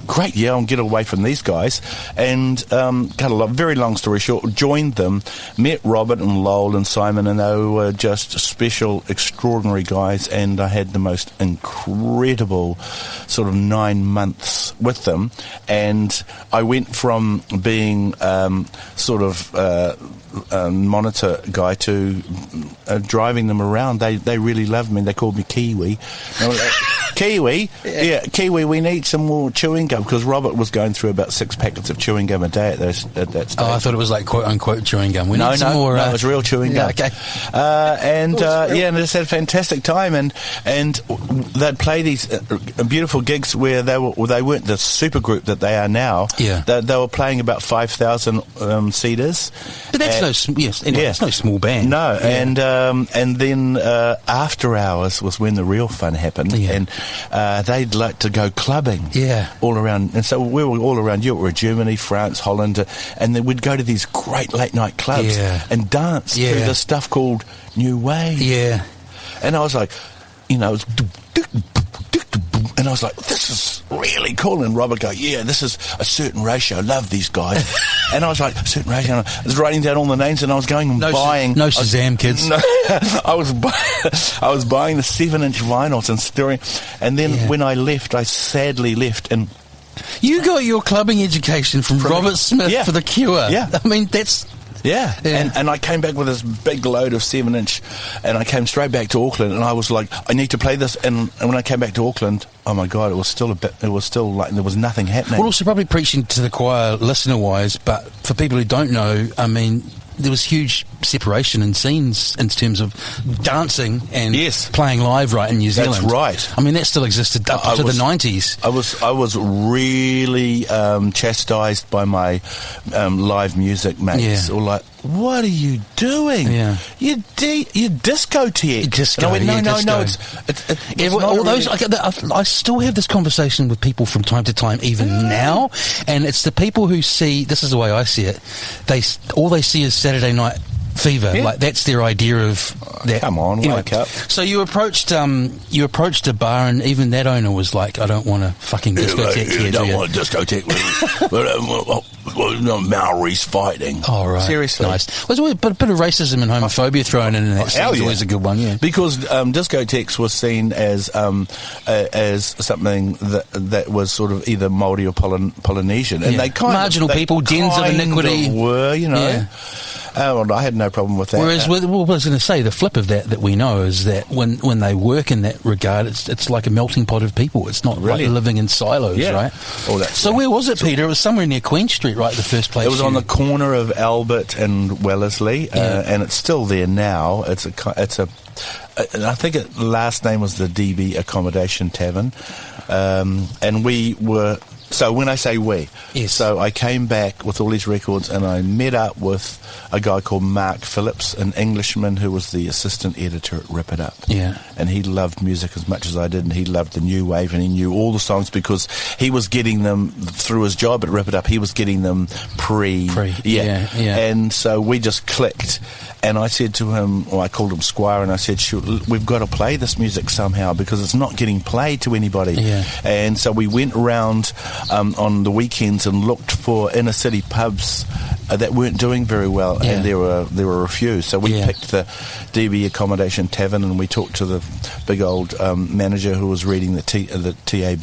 great, yeah, I'll get away from these guys. And cut a very long story short, joined them, met Robert and Lowell and Simon, and they were just special, extraordinary guys, and I had the most incredible sort of 9 months with them. And I went from being sort of monitor guy to driving them around. They really loved me. They called me Kiwi. Kiwi, Kiwi, we need some more chewing gum, because Robert was going through about 6 packets of chewing gum a day at that stage. Oh, I thought it was like quote unquote chewing gum. No, it was real chewing gum. Okay. And I just had a fantastic time, and they'd play these beautiful gigs where they weren't the super group that they are now. Yeah. They were playing about 5,000 seaters. But that's it's no small band. No, yeah. And then after hours was when the real fun happened, and they'd like to go clubbing, all around, and so we were all around Europe, we were Germany, France, Holland, and then we'd go to these great late night clubs and dance through this stuff called New Wave. Yeah, and I was like, it was. And I was like, this is really cool. And Robert go, yeah, this is a certain ratio. Love these guys. And I was like, a certain ratio. And I was writing down all the names, and I was going and buying. No Shazam, kids. No, I was buying the 7-inch vinyls and stirring. And then when I left, I sadly left. And you got your clubbing education from Robert Smith for the Cure. Yeah. I mean, that's... Yeah. And I came back with this big load of 7-inch, and I came straight back to Auckland, and I was like, I need to play this. And when I came back to Auckland, oh my God, it was still like there was nothing happening. Well, also probably preaching to the choir listener-wise, but for people who don't know, I mean, there was huge separation in scenes in terms of dancing and playing live in New Zealand. That's right. I mean, that still existed up to the 90s. I was really chastised by my live music mates. Or like, what are you doing? Yeah. You discotheque. Disco, and I went, no, it's all those. I still have this conversation with people from time to time, even now, and it's the people who see. This is the way I see it. All they see is Saturday Night Fever. Yeah. Like that's their idea of that. Come on, wake up. So you approached a bar, and even that owner was like, "I don't want a fucking discotheque here." Don't want a discotheque, but no, Maori's fighting. Oh, right. Seriously, nice. Well, there's always a bit of racism and homophobia thrown in, and that's always a good one. Yeah, because discotheques was seen as something that was sort of either Maori or Polynesian, and they kind marginal people, dens of iniquity were, Yeah. Well, I had no problem with that. Whereas, I was going to say, the flip of that we know is that when they work in that regard, it's like a melting pot of people. It's not like living in silos, right? Oh, that's so where was it, Peter? It was somewhere near Queen Street, right? The first place. It was on the corner of Albert and Wellesley, and it's still there now. It's a. I think last name was the DB Accommodation Tavern, and we were. So when I say we, so I came back with all these records, and I met up with a guy called Mark Phillips, an Englishman who was the assistant editor at Rip It Up. Yeah. And he loved music as much as I did, and he loved the new wave, and he knew all the songs because he was getting them through his job at Rip It Up. He was getting them pre. Yeah. And so we just clicked. And I said to him, I called him Squire, and I said, we've got to play this music somehow because it's not getting played to anybody. Yeah. And so we went around on the weekends and looked for inner city pubs that weren't doing very well, and there were a few. So we picked the DB Accommodation Tavern, and we talked to the big old manager who was reading the TAB.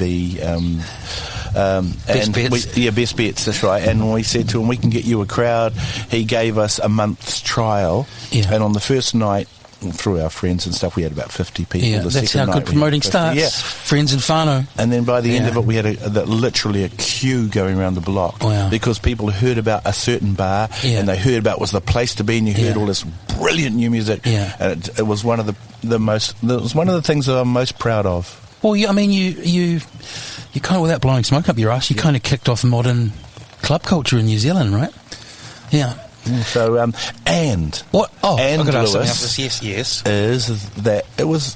Best Bets. Best Bets, that's right. And we said to him, we can get you a crowd. He gave us a month's trial, and on the first night, through our friends and stuff, we had about 50 people. Yeah, that's how good promoting starts. Yeah. Friends and whānau. And then by the end of it, we had literally a queue going around the block. Wow. Because people heard about a certain bar, and they heard about it was the place to be, and you heard all this brilliant new music. Yeah. And it was one of the things that I'm most proud of. Well, I mean, you kind of, without blowing smoke up your ass, you kind of kicked off modern club culture in New Zealand, right? Yeah. So, and what? Oh, and I've got to ask something Lewis, else. Yes. Is that it was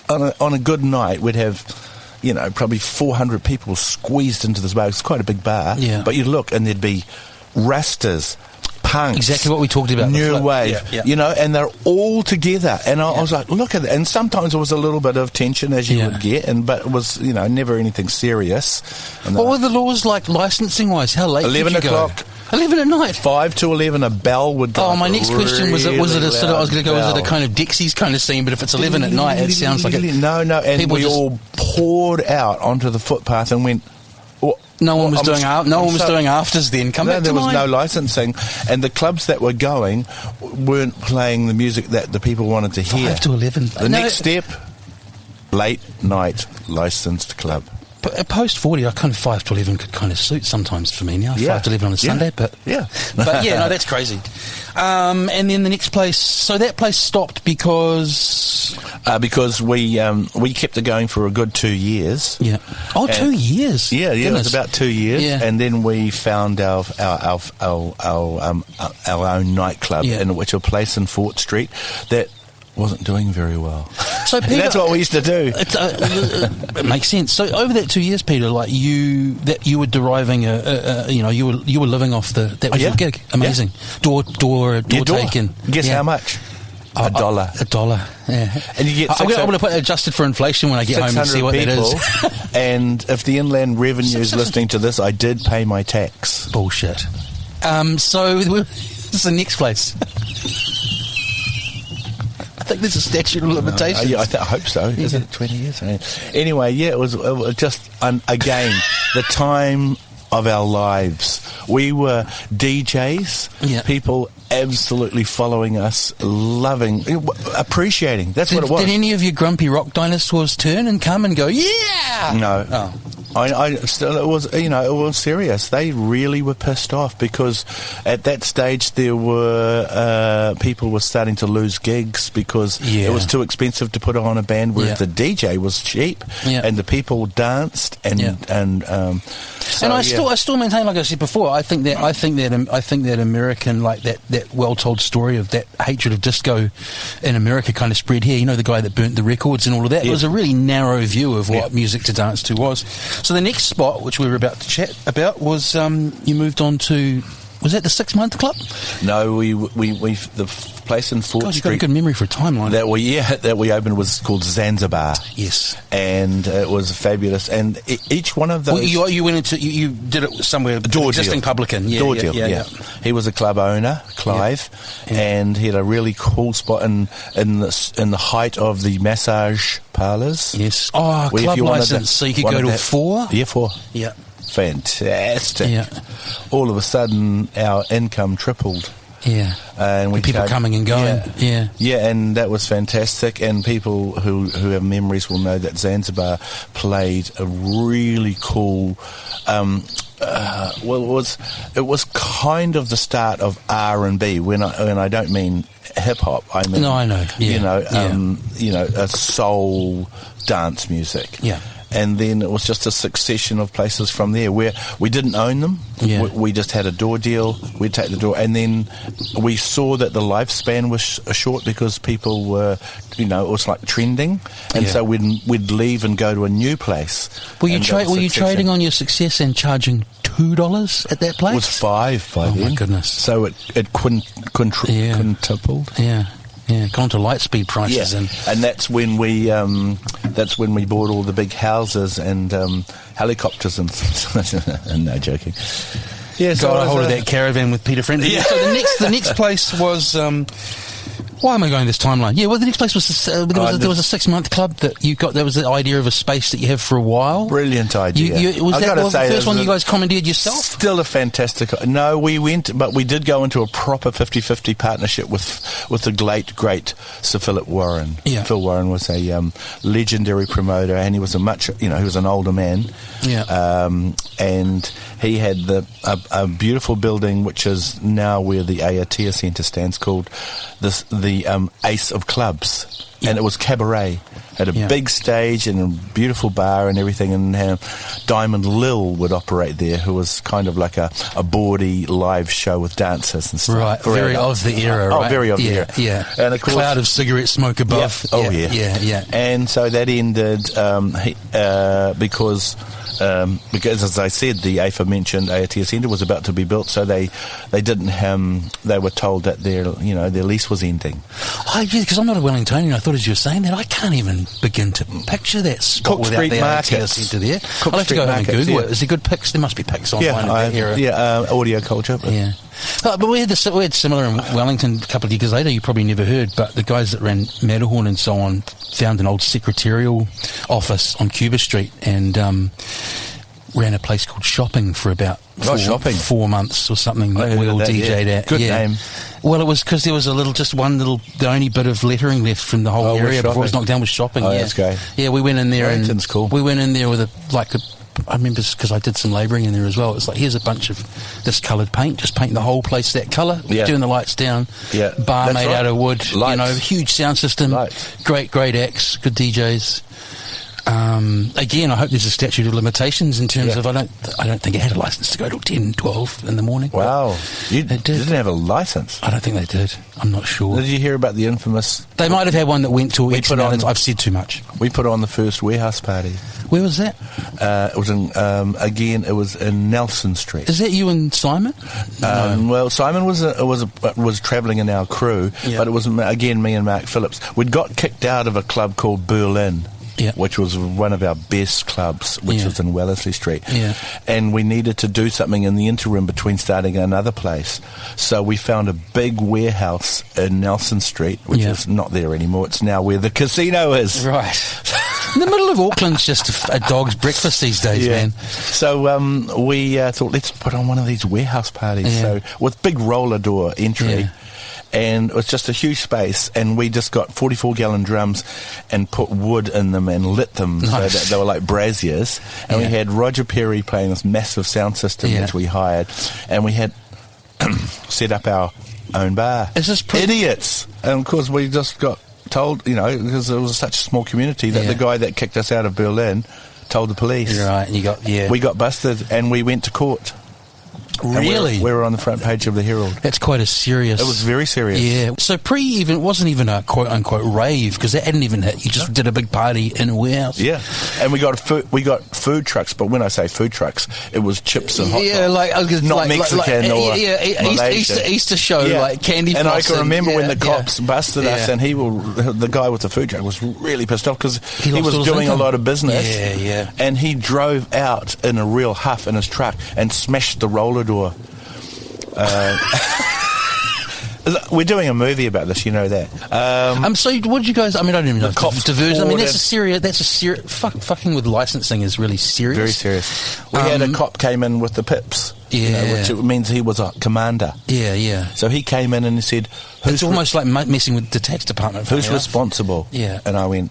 on a good night we'd have, probably 400 people squeezed into this bar. It's quite a big bar. Yeah. But you'd look and there'd be Rastas, punks. Exactly what we talked about. New wave, you know, and they're all together. And I was like, look at it. And sometimes there was a little bit of tension, as you would get, but it was, you know, never anything serious. And what were the laws like licensing-wise? How late 11 could you o'clock. go? 11 at night? 5 to 11, a bell would go. Oh, my next question was it a sort of, I was going to go, was it a bell. kind of Dixie's kind of scene, but if it's 11 at night, it sounds like it. No, and people we just- all poured out onto the footpath and went... No one was doing afters then. Come back to there was mine. no licensing, and the clubs that were going weren't playing the music that the people wanted to hear. 5 to 11. The next step, late night licensed club. But post 40, I kind of 5 to 11 could kind of suit sometimes for me now. 5 to 11 on a Sunday, but yeah, but yeah, no, that's crazy. And then the next place, so that place stopped because we kept it going for a good 2 years. Yeah. Oh, 2 years. Yeah, it Goodness. was about 2 years, and then we found our own nightclub, in which a place in Fort Street that wasn't doing very well. So Peter, that's what we used to do. It makes sense. So over that 2 years, Peter, like you were deriving you were living off that was your gig. Amazing. Door taken. Guess how much? $1. $1. Yeah. And you get I'm going to put it adjusted for inflation when I get home and see what that is. And if the Inland Revenue is listening to this, I did pay my tax. Bullshit. So this is the next place. I think there's a statute of limitations. I hope so. Is it 20 years? Anyway, it was just, again, the time of our lives. We were DJs, people absolutely following us, loving, appreciating. That's what it was. Did any of your grumpy rock dinosaurs turn and come and go, yeah? No. Oh. I still, it was serious. They really were pissed off because at that stage there were people were starting to lose gigs because it was too expensive to put on a band, whereas the DJ was cheap and the people danced and I still maintain, like I said before, I think that American, like that well-told story of that hatred of disco in America kind of spread here. You know, the guy that burnt the records and all of that. It was a really narrow view of what music to dance to was. So the next spot, which we were about to chat about, was you moved on to. Was that the 6 Month Club? No, we the place in Fort God, Street. You've got a good memory for a timeline. That we opened was called Zanzibar. Yes, and it was fabulous. And each one of those, well, you went into you did it somewhere. Existing publican, Door Deal. He was a club owner, Clive, and he had a really cool spot in the height of the massage parlours. Yes. Oh, club license, so you could go to 4. Yeah, 4. Yeah. Fantastic. Yeah. All of a sudden, our income tripled. Yeah. And people coming and going. Yeah. And that was fantastic. And people who have memories will know that Zanzibar played a really cool. It was kind of the start of R&B. When I don't mean hip hop, I mean I know. Yeah. A soul dance music. Yeah. And then it was just a succession of places from there where we didn't own them. Yeah. We just had a door deal. We'd take the door. And then we saw that the lifespan was short because people were, it was like trending. And so we'd leave and go to a new place. Were you trading on your success and charging $2 at that place? It was $5 by then. Oh, my goodness. So it quintupled. Yeah. Yeah, gone to Lightspeed prices, and that's when we bought all the big houses and helicopters and no joking. Yeah, got a hold of that caravan with Peter Friend. Yeah. So the next place was. Why am I going this timeline? Yeah, well, the next place was there was a 6 Month Club that you got. There was the idea of a space that you have for a while. Brilliant idea. Was that the first one you guys commandeered yourself? Still a fantastic. No, we did go into a proper 50-50 partnership with the great Sir Philip Warren. Yeah. Phil Warren was a legendary promoter, and he was he was an older man. Yeah. And he had a beautiful building, which is now where the Aotea Centre stands, called the Ace of Clubs. Yeah. And it was cabaret. Had a big stage and a beautiful bar and everything, and Diamond Lil would operate there, who was kind of like a bawdy live show with dancers and stuff. Right, very of the era, right? Oh, very of the era. Yeah, and of course, cloud of cigarette smoke above. Yeah. Yeah. And And so that ended because because, as I said, the aforementioned AOTS Centre was about to be built, so they didn't. They were told that their lease was ending. Oh, yeah, because I'm not a Wellingtonian. I thought as you were saying that, I can't even begin to picture that spot Cook without Street the Markets. AOTS Centre there. Cook I'll have to go Street home and Markets, Google yeah. it. Is there good pics? There must be pics online of that era. Audio culture. Yeah. But we had similar in Wellington a couple of years later. You probably never heard, but the guys that ran Matterhorn and so on found an old secretarial office on Cuba Street and ran a place called Shopping for about 4 months or something that we all DJ'd at. Good name. Well, it was because there was the only bit of lettering left from the whole area before it was knocked down was Shopping. Oh, yeah. that's great. Yeah, we went in there Wellington's and cool. we went in there with I remember because I did some labouring in there as well. It's like, here's a bunch of discoloured paint. Just paint the whole place that colour. Yeah. Turn the lights down. Yeah. Bar That's made right. out of wood. Lights. Huge sound system. Lights. Great acts. Good DJs. Again, I hope there's a statute of limitations in terms of I don't think it had a licence to go till 10, 12 in the morning. Wow. You It did. didn't have a licence? I don't think they did. I'm not sure. Did you hear about the infamous... They might have had one that went to X put amount. on- I've said too much. We put on the first warehouse party. Where was that? It was in, it was in Nelson Street. Is that you and Simon? Well, Simon was travelling in our crew, Yeah. but it was again me and Mark Phillips. We'd got kicked out of a club called Berlin, Yeah. which was one of our best clubs, which Yeah. was in Wellesley Street. Yeah. And we needed to do something in the interim between starting another place. So we found a big warehouse in Nelson Street, which Yeah. is not there anymore. It's now where the casino is. Right. In the middle of Auckland's just a dog's breakfast these days, man. So we thought, let's put on one of these warehouse parties. Yeah. So with big roller door entry. Yeah. And it was just a huge space, and we just got 44-gallon drums and put wood in them and lit them so Nice. that they were like braziers. And Yeah. we had Roger Perry playing this massive sound system, Yeah. which we hired, and we had set up our own bar. Is this Idiots! And of course, we just got told, because it was such a small community, that Yeah. the guy that kicked us out of Berlin told the police. You're right, and you got, We got busted, and we went to court. And really? we were on the front page of the Herald. That's quite a serious... It was very serious. Yeah. So it wasn't even a quote-unquote rave, because that hadn't even hit. You just did a big party in a warehouse. Yeah, and we got food trucks, but when I say food trucks, it was chips and hot dogs. Not Mexican or Malaysian. Easter show, like candy and I frosting. can remember when the Yeah, cops busted us, Yeah. and the guy with the food truck was really pissed off because He he lost was all his doing a income. lot of business. Yeah. And he drove out in a real huff in his truck and smashed the roller door. We're doing a movie about this, you know that. So what did you guys... I mean, I don't even know. The cops diverse. I mean, poured that's in. a serious... Fucking with licensing is really serious. Very serious. We had a cop came in with the pips, Yeah. which means he was a commander. Yeah. So he came in and he said, It's almost like messing with the tax department. who's funny enough. responsible? Yeah. And I went,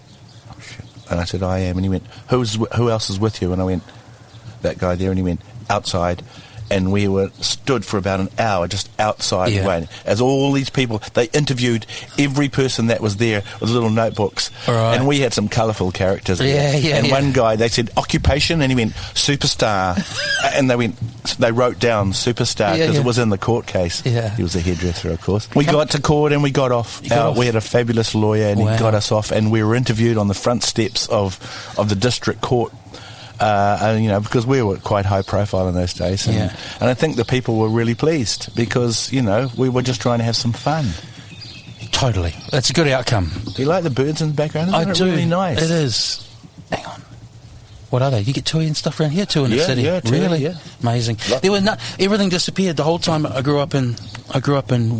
oh, shit. And I said, I am. And he went, who else is with you? And I went, that guy there. And he went, outside. And we stood for about an hour just outside waiting. As all these people, they interviewed every person that was there with little notebooks. Right. And we had some colourful characters there. And one guy, they said, occupation, and he went, superstar. And they wrote down superstar because it was in the court case. Yeah. He was a hairdresser, of course. We got to court and we got off. We had a fabulous lawyer and he got us off, and we were interviewed on the front steps of the district court. Because we were quite high profile in those days. And I think the people were really pleased because, we were just trying to have some fun. Totally. That's a good outcome. Do you like the birds in the background? Isn't I it do. really nice? It is. Hang on. What are they? You get tui and stuff around here too in the Yeah, city. yeah, tui, really, yeah. Amazing. There were everything disappeared the whole time. I grew up in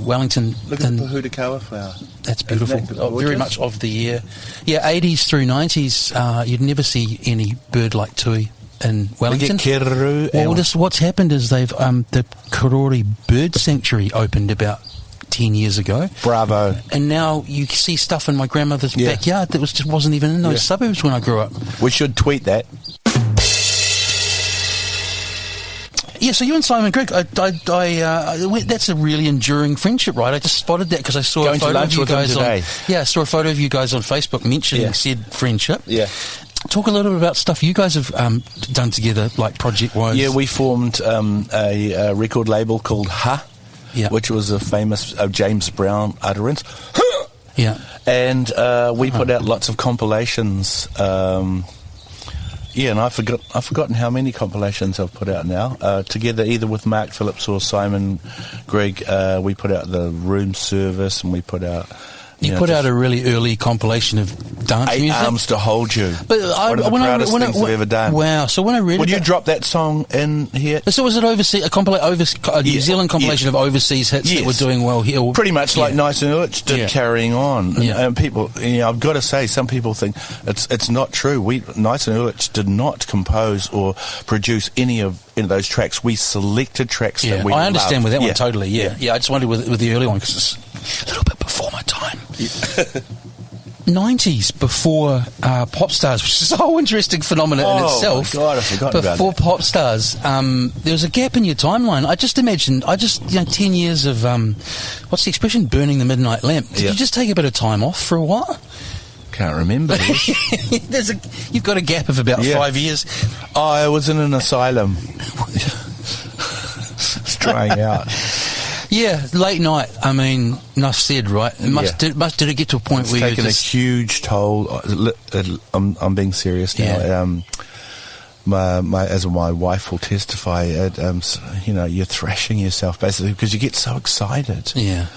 Wellington. Look at the Pohutukawa flower. That's beautiful. Isn't that Very gorgeous? much of the year. Yeah, 80s through 90s. You'd never see any bird like tui in Wellington. We get Kiru. Well, what's happened is they've the Karori Bird Sanctuary opened about 10 years ago. Bravo. And now you see stuff in my grandmother's backyard that just wasn't even in those suburbs when I grew up. We should tweet that. Yeah, so you and Simon Greg, that's a really enduring friendship, right? I just spotted that because I saw Going a to photo lunch of you with him guys today. I saw a photo of you guys on Facebook mentioning said friendship. Yeah. Talk a little bit about stuff you guys have done together, like project-wise. Yeah, we formed a record label called Ha, which was a famous James Brown utterance. Yeah. And we put out lots of compilations. Yeah, and I've forgotten how many compilations I've put out now. Together, either with Mark Phillips or Simon Gregg, we put out the Room Service, and we put out. You put out a really early compilation of dance 8 music. Arms to Hold You. But One of the proudest things I've ever done. Wow! So when I read, would you drop that song in here? So was it a New Zealand compilation of overseas hits that were doing well here? Pretty much like Nice and Urlich did, Carrying On. Yeah. And people, I've got to say, some people think it's not true. Nice and Urlich did not compose or produce any of those tracks. We selected tracks that we I understand loved. with that one totally. Yeah. I just wondered with the early one because it's a little bit before my time. 90s before pop stars, which is a whole interesting phenomenon in itself. Oh my God, I forgot about that. Before pop stars, there was a gap in your timeline. I just imagined, 10 years of, what's the expression? Burning the midnight lamp. Did you just take a bit of time off for a while? Can't remember. You've got a gap of about 5 years. I was in an asylum. It's drying out. Yeah, late night. I mean, enough said, right? Did it get to a point where taken a huge toll? I'm being serious now. As my wife will testify, you're thrashing yourself basically because you get so excited. Yeah.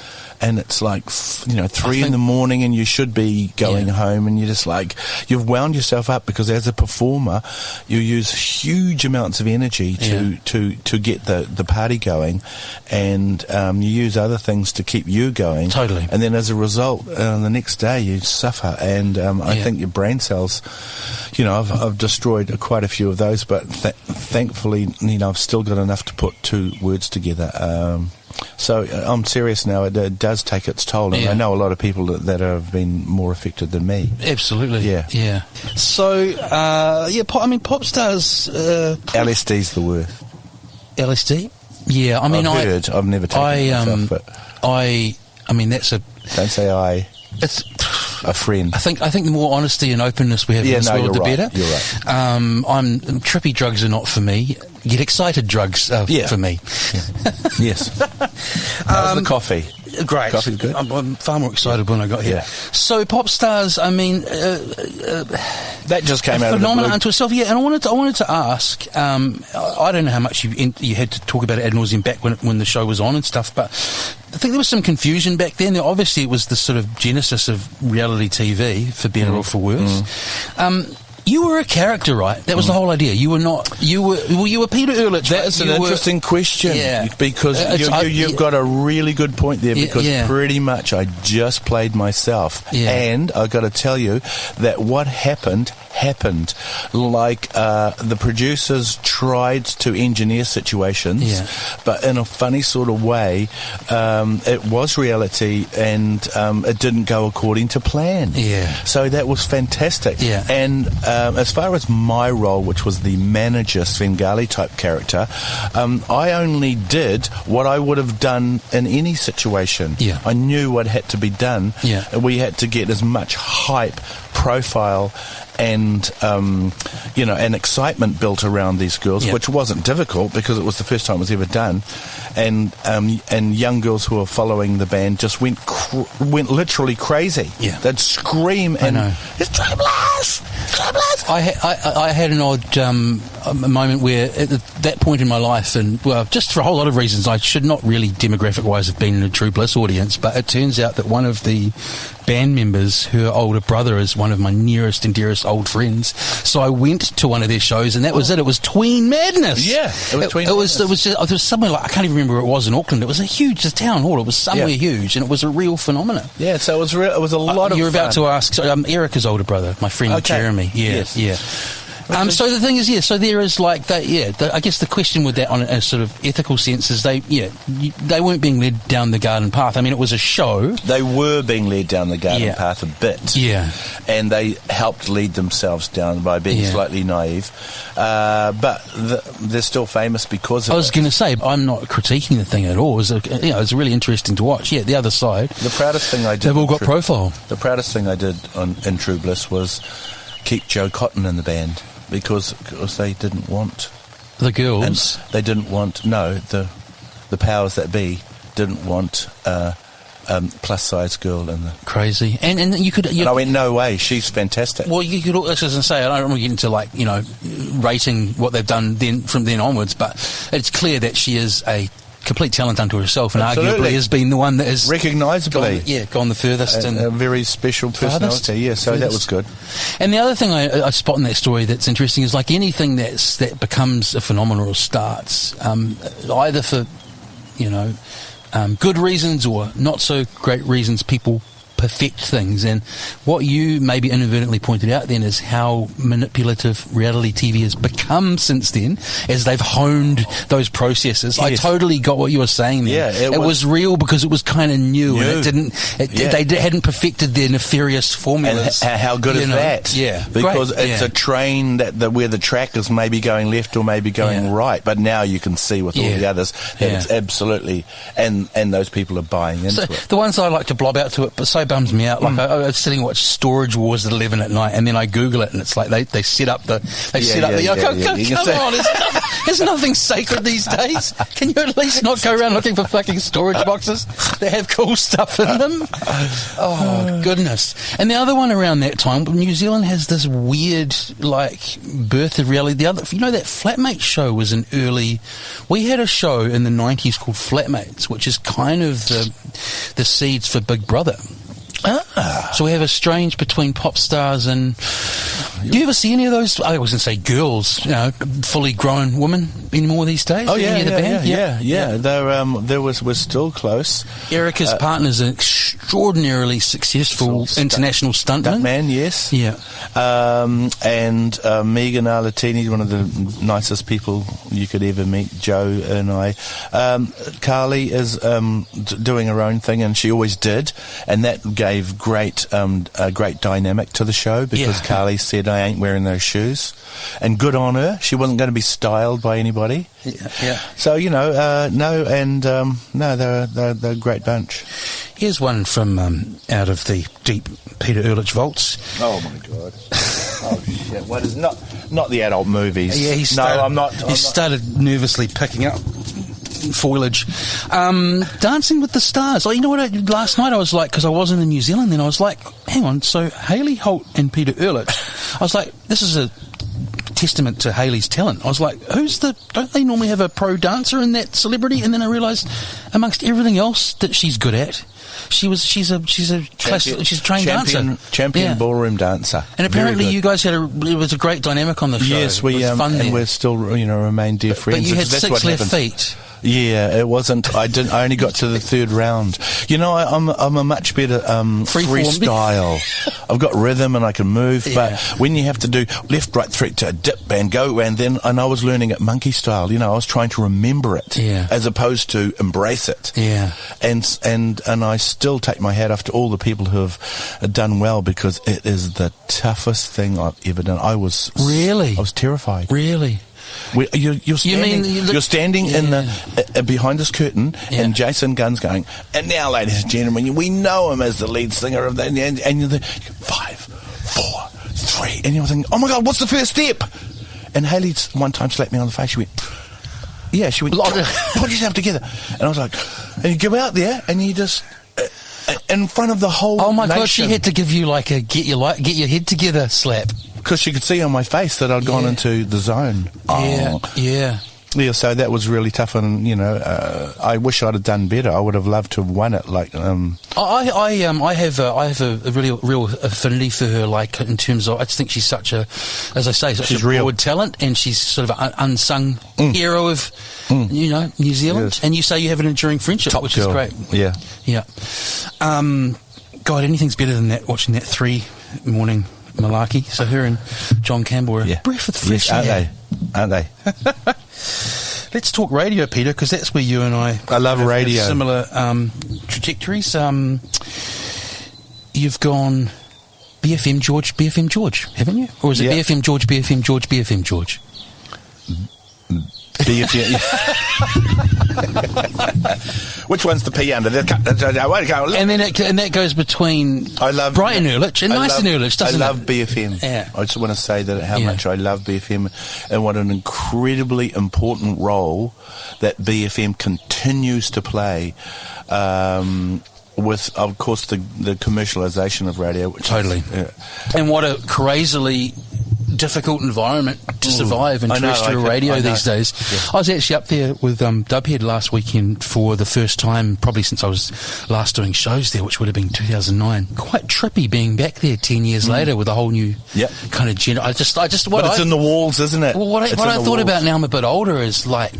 And it's like, 3 in the morning and you should be going home and you're just like, you've wound yourself up because as a performer, you use huge amounts of energy to get the party going, and you use other things to keep you going. Totally. And then as a result, the next day you suffer. And I think your brain cells, I've destroyed quite a few of those, but thankfully, I've still got enough to put 2 words together. So I'm serious now. It does take its toll, and I know a lot of people that have been more affected than me. Absolutely. Yeah. So, pop stars. LSD's the worst. LSD. Yeah, I mean, I've heard. I've never taken it myself, but I mean, that's a. Don't say I. It's a friend. I think the more honesty and openness we have in this world, the better. You're right. Trippy drugs are not for me. Get excited drugs for me. Yeah. Yes. How's the coffee? Great. Coffee's good. I'm far more excited when I got here. Yeah. So pop stars, I mean, that just came out of the phenomenon blue. unto itself. Yeah, and I wanted to ask. I don't know how much you had to talk about it ad nauseum back when the show was on and stuff, but I think there was some confusion back then. Obviously, it was the sort of genesis of reality TV, for better or for worse. You were a character, right? That was the whole idea. You were not. You were Peter Urlich. That's an interesting question. Yeah. Because you've got a really good point there. Because pretty much I just played myself, and I got to tell you that what happened. Like the producers tried to engineer situations, but in a funny sort of way. It was reality, and it didn't go according to plan. Yeah. So that was fantastic. Yeah. And as far as my role, which was the manager Svengali type character, I only did what I would have done in any situation. Yeah. I knew what had to be done. Yeah. We had to get as much hype, profile, and and excitement built around these girls, which wasn't difficult because it was the first time it was ever done, and young girls who were following the band just went literally crazy. Yeah, they'd scream and it's Travelers. I had an odd moment where at that point in my life, and well, just for a whole lot of reasons, I should not really demographic wise have been in a True Bliss audience, but it turns out that one of the band members, her older brother, is one of my nearest and dearest old friends. So I went to one of their shows, and that was it. It was Tween Madness. Yeah, it was Tween Madness. It was somewhere like, I can't even remember where it was in Auckland. It was a huge town hall. It was somewhere huge, and it was a real phenomenon. Yeah, so it was it was a lot of You're fun. about to ask. So, Erica's older brother, my friend Jeremy. Yeah, yeah. So the thing is, so there is like that. Yeah, I guess the question with that, on a sort of ethical sense, is they weren't being led down the garden path. I mean, it was a show. They were being led down the garden path a bit. Yeah, and they helped lead themselves down by being slightly naive. But they're still famous because of it. I was going to say, I'm not critiquing the thing at all. It's really interesting to watch. Yeah, the other side. The proudest thing I did. They've all got profile. The proudest thing I did in True Bliss was keep Joe Cotton in the band. Because they didn't want the girls. And they didn't want the powers that be didn't want plus size girl in the. Crazy. And you could. And I went, no way, she's fantastic. Well, you could. As I say, I don't want to get into rating what they've done from then onwards, but it's clear that she is a complete talent unto herself, and Absolutely. arguably has been the one that has recognisably gone the furthest, and a very special personality. Yeah, so that was good. And the other thing I spot in that story that's interesting is like anything that becomes a phenomenon or starts, either for good reasons or not so great reasons, people perfect things. And what you maybe inadvertently pointed out then is how manipulative reality TV has become since then, as they've honed those processes. Yes. I totally got what you were saying there. Yeah, it was real because it was kind of new. And they hadn't perfected their nefarious formulas. And how good is that? Yeah, because it's a train where the track is maybe going left or maybe going right, but now you can see with all the others that it's absolutely, and those people are buying into it. The ones I like to blob out to it, but so bums me out. Like I was sitting and watch Storage Wars at 11 at night, and then I Google it, and it's like they set up the come on, there's nothing sacred these days. Can you at least not go around looking for fucking storage boxes that have cool stuff in them? Oh goodness! And the other one around that time, New Zealand has this weird birth of reality. The other, that Flatmates show was an early. We had a show in the 90s called Flatmates, which is kind of the seeds for Big Brother. So we have a strange between pop stars and. Do you ever see any of those? I was going to say girls, fully grown women anymore these days. Oh yeah. We're still close. Erica's partner's an extraordinarily successful international stuntman. Yes. Yeah. And Megan Arletini, one of the nicest people you could ever meet. Joe and I. Carly is doing her own thing, and she always did, and that gave great dynamic to the show because Carly said, I ain't wearing those shoes, and good on her. She wasn't going to be styled by anybody. Yeah. So they're a great bunch. Here's one from out of the deep Peter Urlich vaults. Oh my god! Oh shit! What is not the adult movies? Yeah, he started nervously picking up foliage. Dancing with the Stars. Oh, you know what? Last night I was like, because I wasn't in New Zealand then, I was like, hang on, so Hayley Holt and Peter Urlich. I was like, this is a testament to Hayley's talent. I was like, don't they normally have a pro dancer in that celebrity? And then I realised, amongst everything else that she's good at, she's a trained dancer, champion ballroom dancer. And apparently you guys it was a great dynamic on the show. Yes, we fun and we're still remain dear friends. But you had 6 left feet. Yeah, it wasn't. I only got to the third round. I'm a much better freestyle. I've got rhythm and I can move. But when you have to do left, right, three to dip and go, and I was learning it monkey style. I was trying to remember it as opposed to embrace it. Yeah. And I still take my hat off to all the people who have done well, because it is the toughest thing I've ever done. I was terrified. Really. You're standing in the behind this curtain, and Jason Gunn's going, and now, ladies and gentlemen, we know him as the lead singer of that, and you're the 5, 4, 3, and you're thinking, oh my god, what's the first step? And Hayley one time slapped me on the face. She went, put yourself together. And I was like, and you go out there and you just in front of the whole. Oh my god, she had to give you like a get your head together slap. Because she could see on my face that I'd gone into the zone. Yeah, so that was really tough, and I wish I'd have done better. I would have loved to have won it. I have a really real affinity for her. Like in terms of, I just think she's such a broad talent, and she's sort of an unsung hero of New Zealand. Yes. And you say you have an enduring friendship, which is great. Yeah. God, anything's better than that. Watching that 3 morning malarkey. So her and John Campbell are a breath of fresh air. Aren't they? Let's talk radio, Peter, because that's where you and I love radio. Similar trajectories. You've gone BFM George, haven't you? Or is it BFM George, BFM George, BFM George? Which one's the P under? And that goes between Bright and Urlich and Nice and Urlich, doesn't it? I love BFM. Yeah. I just want to say that how much I love BFM and what an incredibly important role that BFM continues to play with, of course, the commercialisation of radio. Which Totally. And what a crazily difficult environment to survive in terrestrial radio these days. Yeah. I was actually up there with Dubhead last weekend for the first time, probably since I was last doing shows there, which would have been 2009. Quite trippy being back there 10 years later with a whole new kind of it's in the walls, isn't it? Well, what I thought about now I'm a bit older is like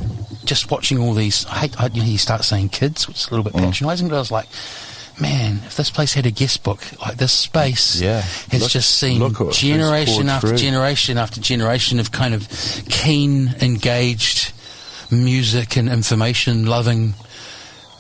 just watching all these. You start saying kids, which is a little bit patronising, but I was like, man, if this place had a guest book, like this space has just seen generation after generation after generation of kind of keen, engaged music and information loving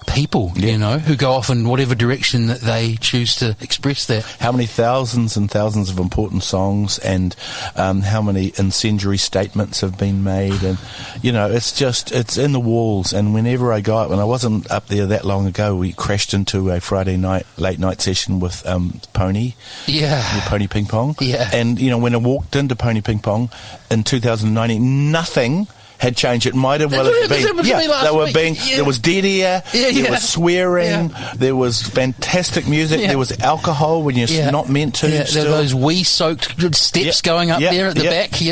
people, who go off in whatever direction that they choose to express that. How many thousands and thousands of important songs and how many incendiary statements have been made, and it's in the walls. And whenever I go up, and I wasn't up there that long ago, we crashed into a Friday night late night session with Pony Pony Ping Pong, and when I walked into Pony Ping Pong in 2019, nothing had changed. It might have been. There was dead air. There was swearing. There was fantastic music. There was alcohol when you're not meant to. There were those wee-soaked steps going up there at the back. I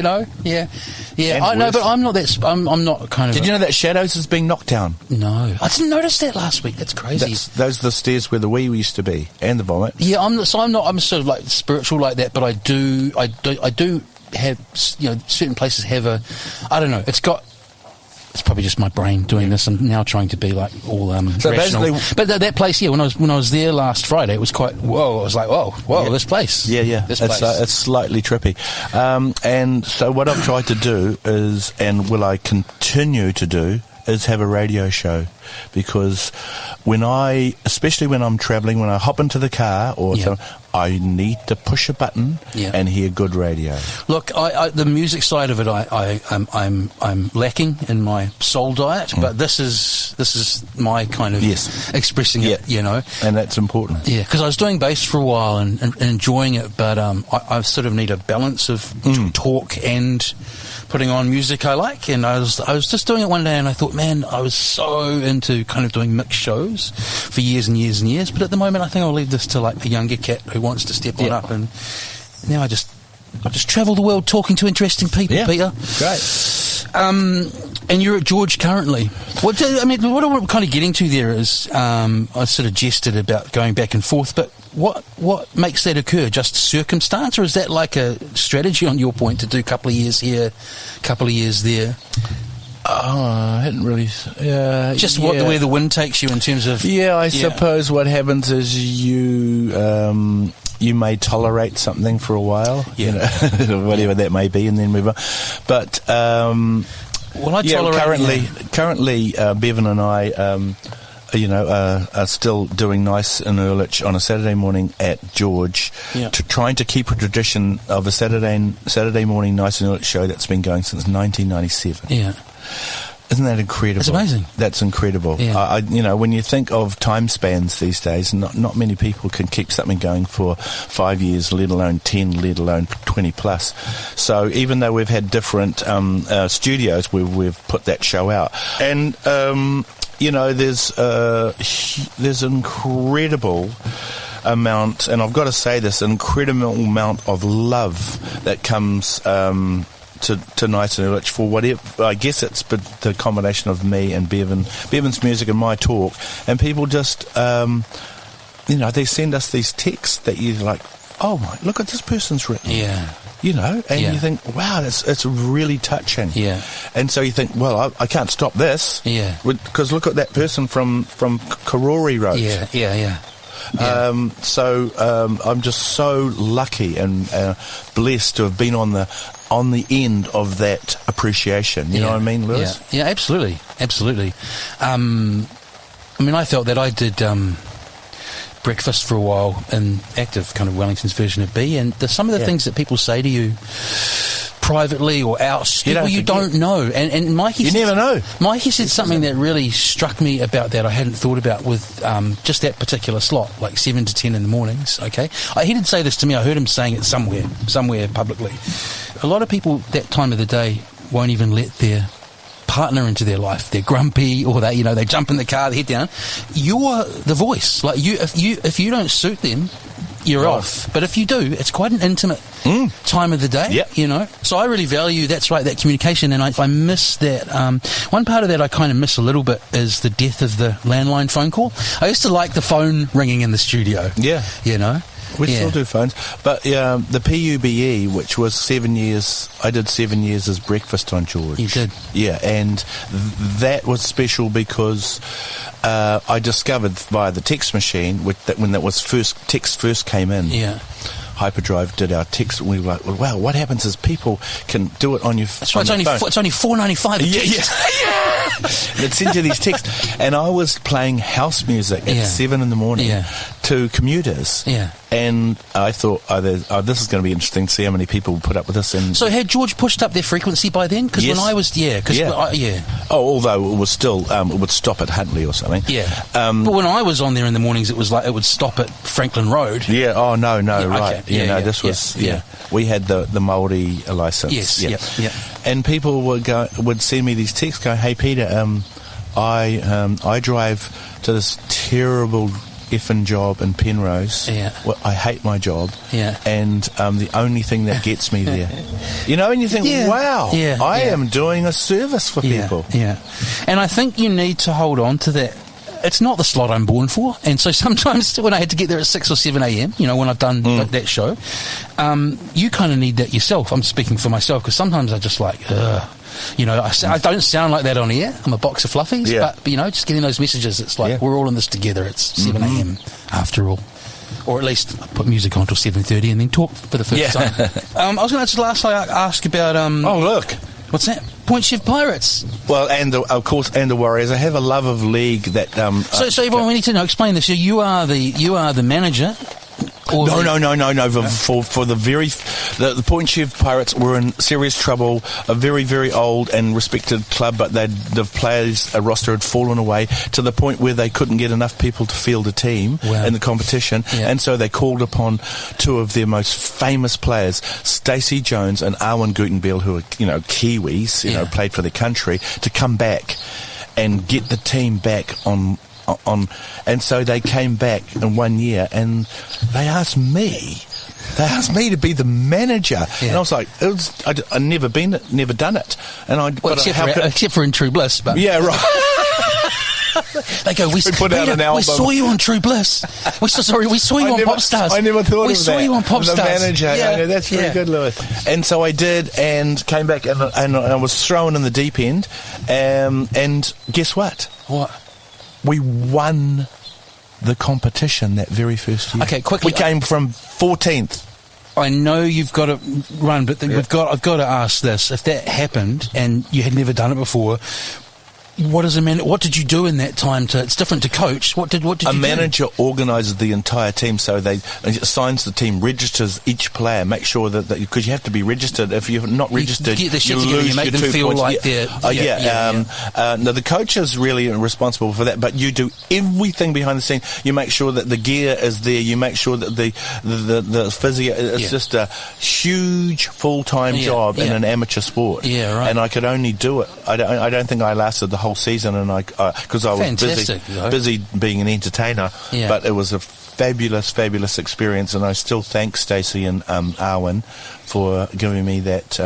know, but I'm not that. I'm not kind of. Did you know that Shadows is being knocked down? No, I didn't notice that last week. That's crazy. Those are the stairs where the wee used to be and the vomit. Yeah, I'm not. I'm sort of like spiritual like that, but I do have, certain places have I don't know, it's probably just my brain doing this. I'm now trying to be like all rational. But that place, when I was there last Friday, it was quite, whoa, I was like, whoa, this place. This place. It's slightly trippy. And so what I've tried to do is, and will I continue to do, is have a radio show, because especially when I'm travelling, when I hop into the car or something, I need to push a button and hear good radio. Look, the music side of it, I'm lacking in my soul diet, but this is my kind of expressing it, and that's important. Yeah, because I was doing bass for a while and enjoying it, but I sort of need a balance of talk and putting on music I like, and I was just doing it one day, and I thought, man, I was so into kind of doing mixed shows for years and years and years, but at the moment I think I'll leave this to like a younger cat who wants to step on up, and now I just travel the world talking to interesting people, Peter. Great. And you're at George currently. What I'm kind of getting to there is, I sort of jested about going back and forth, but what makes that occur? Just circumstance, or is that like a strategy on your point to do a couple of years here, a couple of years there? I hadn't really. Where the wind takes you in terms of. I suppose what happens is you may tolerate something for a while, whatever that may be, and then move on. But I tolerate. Currently, Bevan and I. Are still doing Nice in Urlich on a Saturday morning at George, trying to keep a tradition of a Saturday morning Nice in Urlich show that's been going since 1997. Yeah. Isn't that incredible? It's amazing. That's incredible. Yeah. When you think of time spans these days, not many people can keep something going for 5 years, let alone 10, let alone 20 plus. So even though we've had different studios, we've put that show out. And there's incredible amount, and I've got to say this, incredible amount of love that comes to Nice and Urlich for whatever. I guess it's the combination of me and Bevan's music and my talk, and people just they send us these texts that you're like, oh my, look at this person's written. You think, wow, it's really touching. Yeah. And so you think, well, I can't stop this. Yeah. Because look at that person from Karori wrote. Yeah. I'm just so lucky and blessed to have been on the end of that appreciation. You know what I mean, Lewis? Yeah, absolutely. I felt that I did breakfast for a while in Active, kind of Wellington's version of B, and some of the things that people say to you privately or out, people you don't know, and Mikey you never know. Mikey said something that really struck me about that I hadn't thought about with just that particular slot, like 7 to 10 in the mornings. Okay, he didn't say this to me, I heard him saying it somewhere publicly. A lot of people that time of the day won't even let their partner into their life. They're grumpy, or they jump in the car, they head down. You're the voice. Like if you don't suit them, you're off. But if you do, it's quite an intimate time of the day. Yep. So I really value that communication, and I miss that. One part of that I kind of miss a little bit is the death of the landline phone call. I used to like the phone ringing in the studio. Yeah. We still do phones. But the PUBE, which was 7 years, I did 7 years as breakfast on George. You did? Yeah, and that was special because I discovered via the text machine, when text first came in. Yeah. Hyperdrive did our text, and we were like, well, wow, what happens is people can do it on your phone. That's right, it's only $4.95 a text. Yeah. It sends you these texts. And I was playing house music at 7 in the morning to commuters. Yeah. And I thought, this is going to be interesting to see how many people will put up with this. And so had George pushed up their frequency by then? Because when I was, although it was still, it would stop at Huntley or something. Yeah. But when I was on there in the mornings, it was like it would stop at Franklin Road. Yeah. Oh no, right. Okay. This was we had the Māori license. Yes. Yeah. And people would send me these texts going, "Hey Peter, I drive to this terrible effing job in Penrose. Yeah. Well, I hate my job. Yeah. And the only thing that gets me there, and you think, wow, I am doing a service for people. Yeah. And I think you need to hold on to that. It's not the slot I'm born for, and so sometimes when I had to get there at 6 or 7 a.m, when I've done that show, you kind of need that yourself. I'm speaking for myself, because sometimes I just like, I don't sound like that on air. I'm a box of fluffies, but just getting those messages, it's like we're all in this together. It's 7 a.m. after all. Or at least put music on till 7:30 and then talk for the first time. I was going to just ask about... oh, look. What's that? Point Shift Pirates. Well, and of course, and the Warriors. I have a love of league that. So everyone, we need to explain this. So you are the manager. No. For the Point Shift Pirates were in serious trouble. A very, very old and respected club, but the players' roster had fallen away to the point where they couldn't get enough people to field a team in the competition, and so they called upon two of their most famous players, Stacey Jones and Arwen Gutenberg, who are Kiwis, played for their country, to come back and get the team back on. And so they came back in 1 year, and they asked me to be the manager, and I was like, I'd never done it, and except for in True Bliss, but right. They go, we saw you on True Bliss. We saw you on Popstars. I never thought we of that. We saw you on Popstars. The manager. Yeah. That's very good, Lewis. And so I did, and came back, and I was thrown in the deep end. And guess what? What? We won the competition that very first year. Okay, quickly. We came from 14th. I know you've got to run, but I've got to ask this. If that happened and you had never done it before, what did you do in that time? It's different to coach. What did you do? A manager organises the entire team, so they assigns the team, registers each player, make sure that because you have to be registered. If you're not registered, you lose you make your them 2 feel points. like they're No, the coach is really responsible for that, but you do everything behind the scene. You make sure that the gear is there. You make sure that the physio. It's just a huge full-time job in an amateur sport. Yeah, right. And I could only do it. I don't think I lasted the whole season, and because I was busy being an entertainer, but it was a fabulous experience, and I still thank Stacey and Arwen for giving me that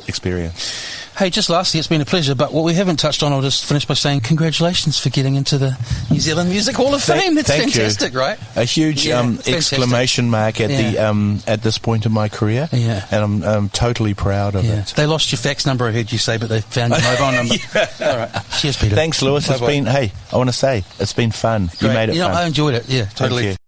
experience. Hey, just lastly, it's been a pleasure, but what we haven't touched on, I'll just finish by saying congratulations for getting into the New Zealand Music Hall of Fame. That's fantastic, right? A huge exclamation mark at the at this point in my career, and I'm totally proud of it. They lost your fax number, I heard you say, but they found your mobile number. All right. Cheers, Peter. Thanks, Lewis. I want to say, it's been fun. Great. You made it fun. I enjoyed it. Yeah, totally.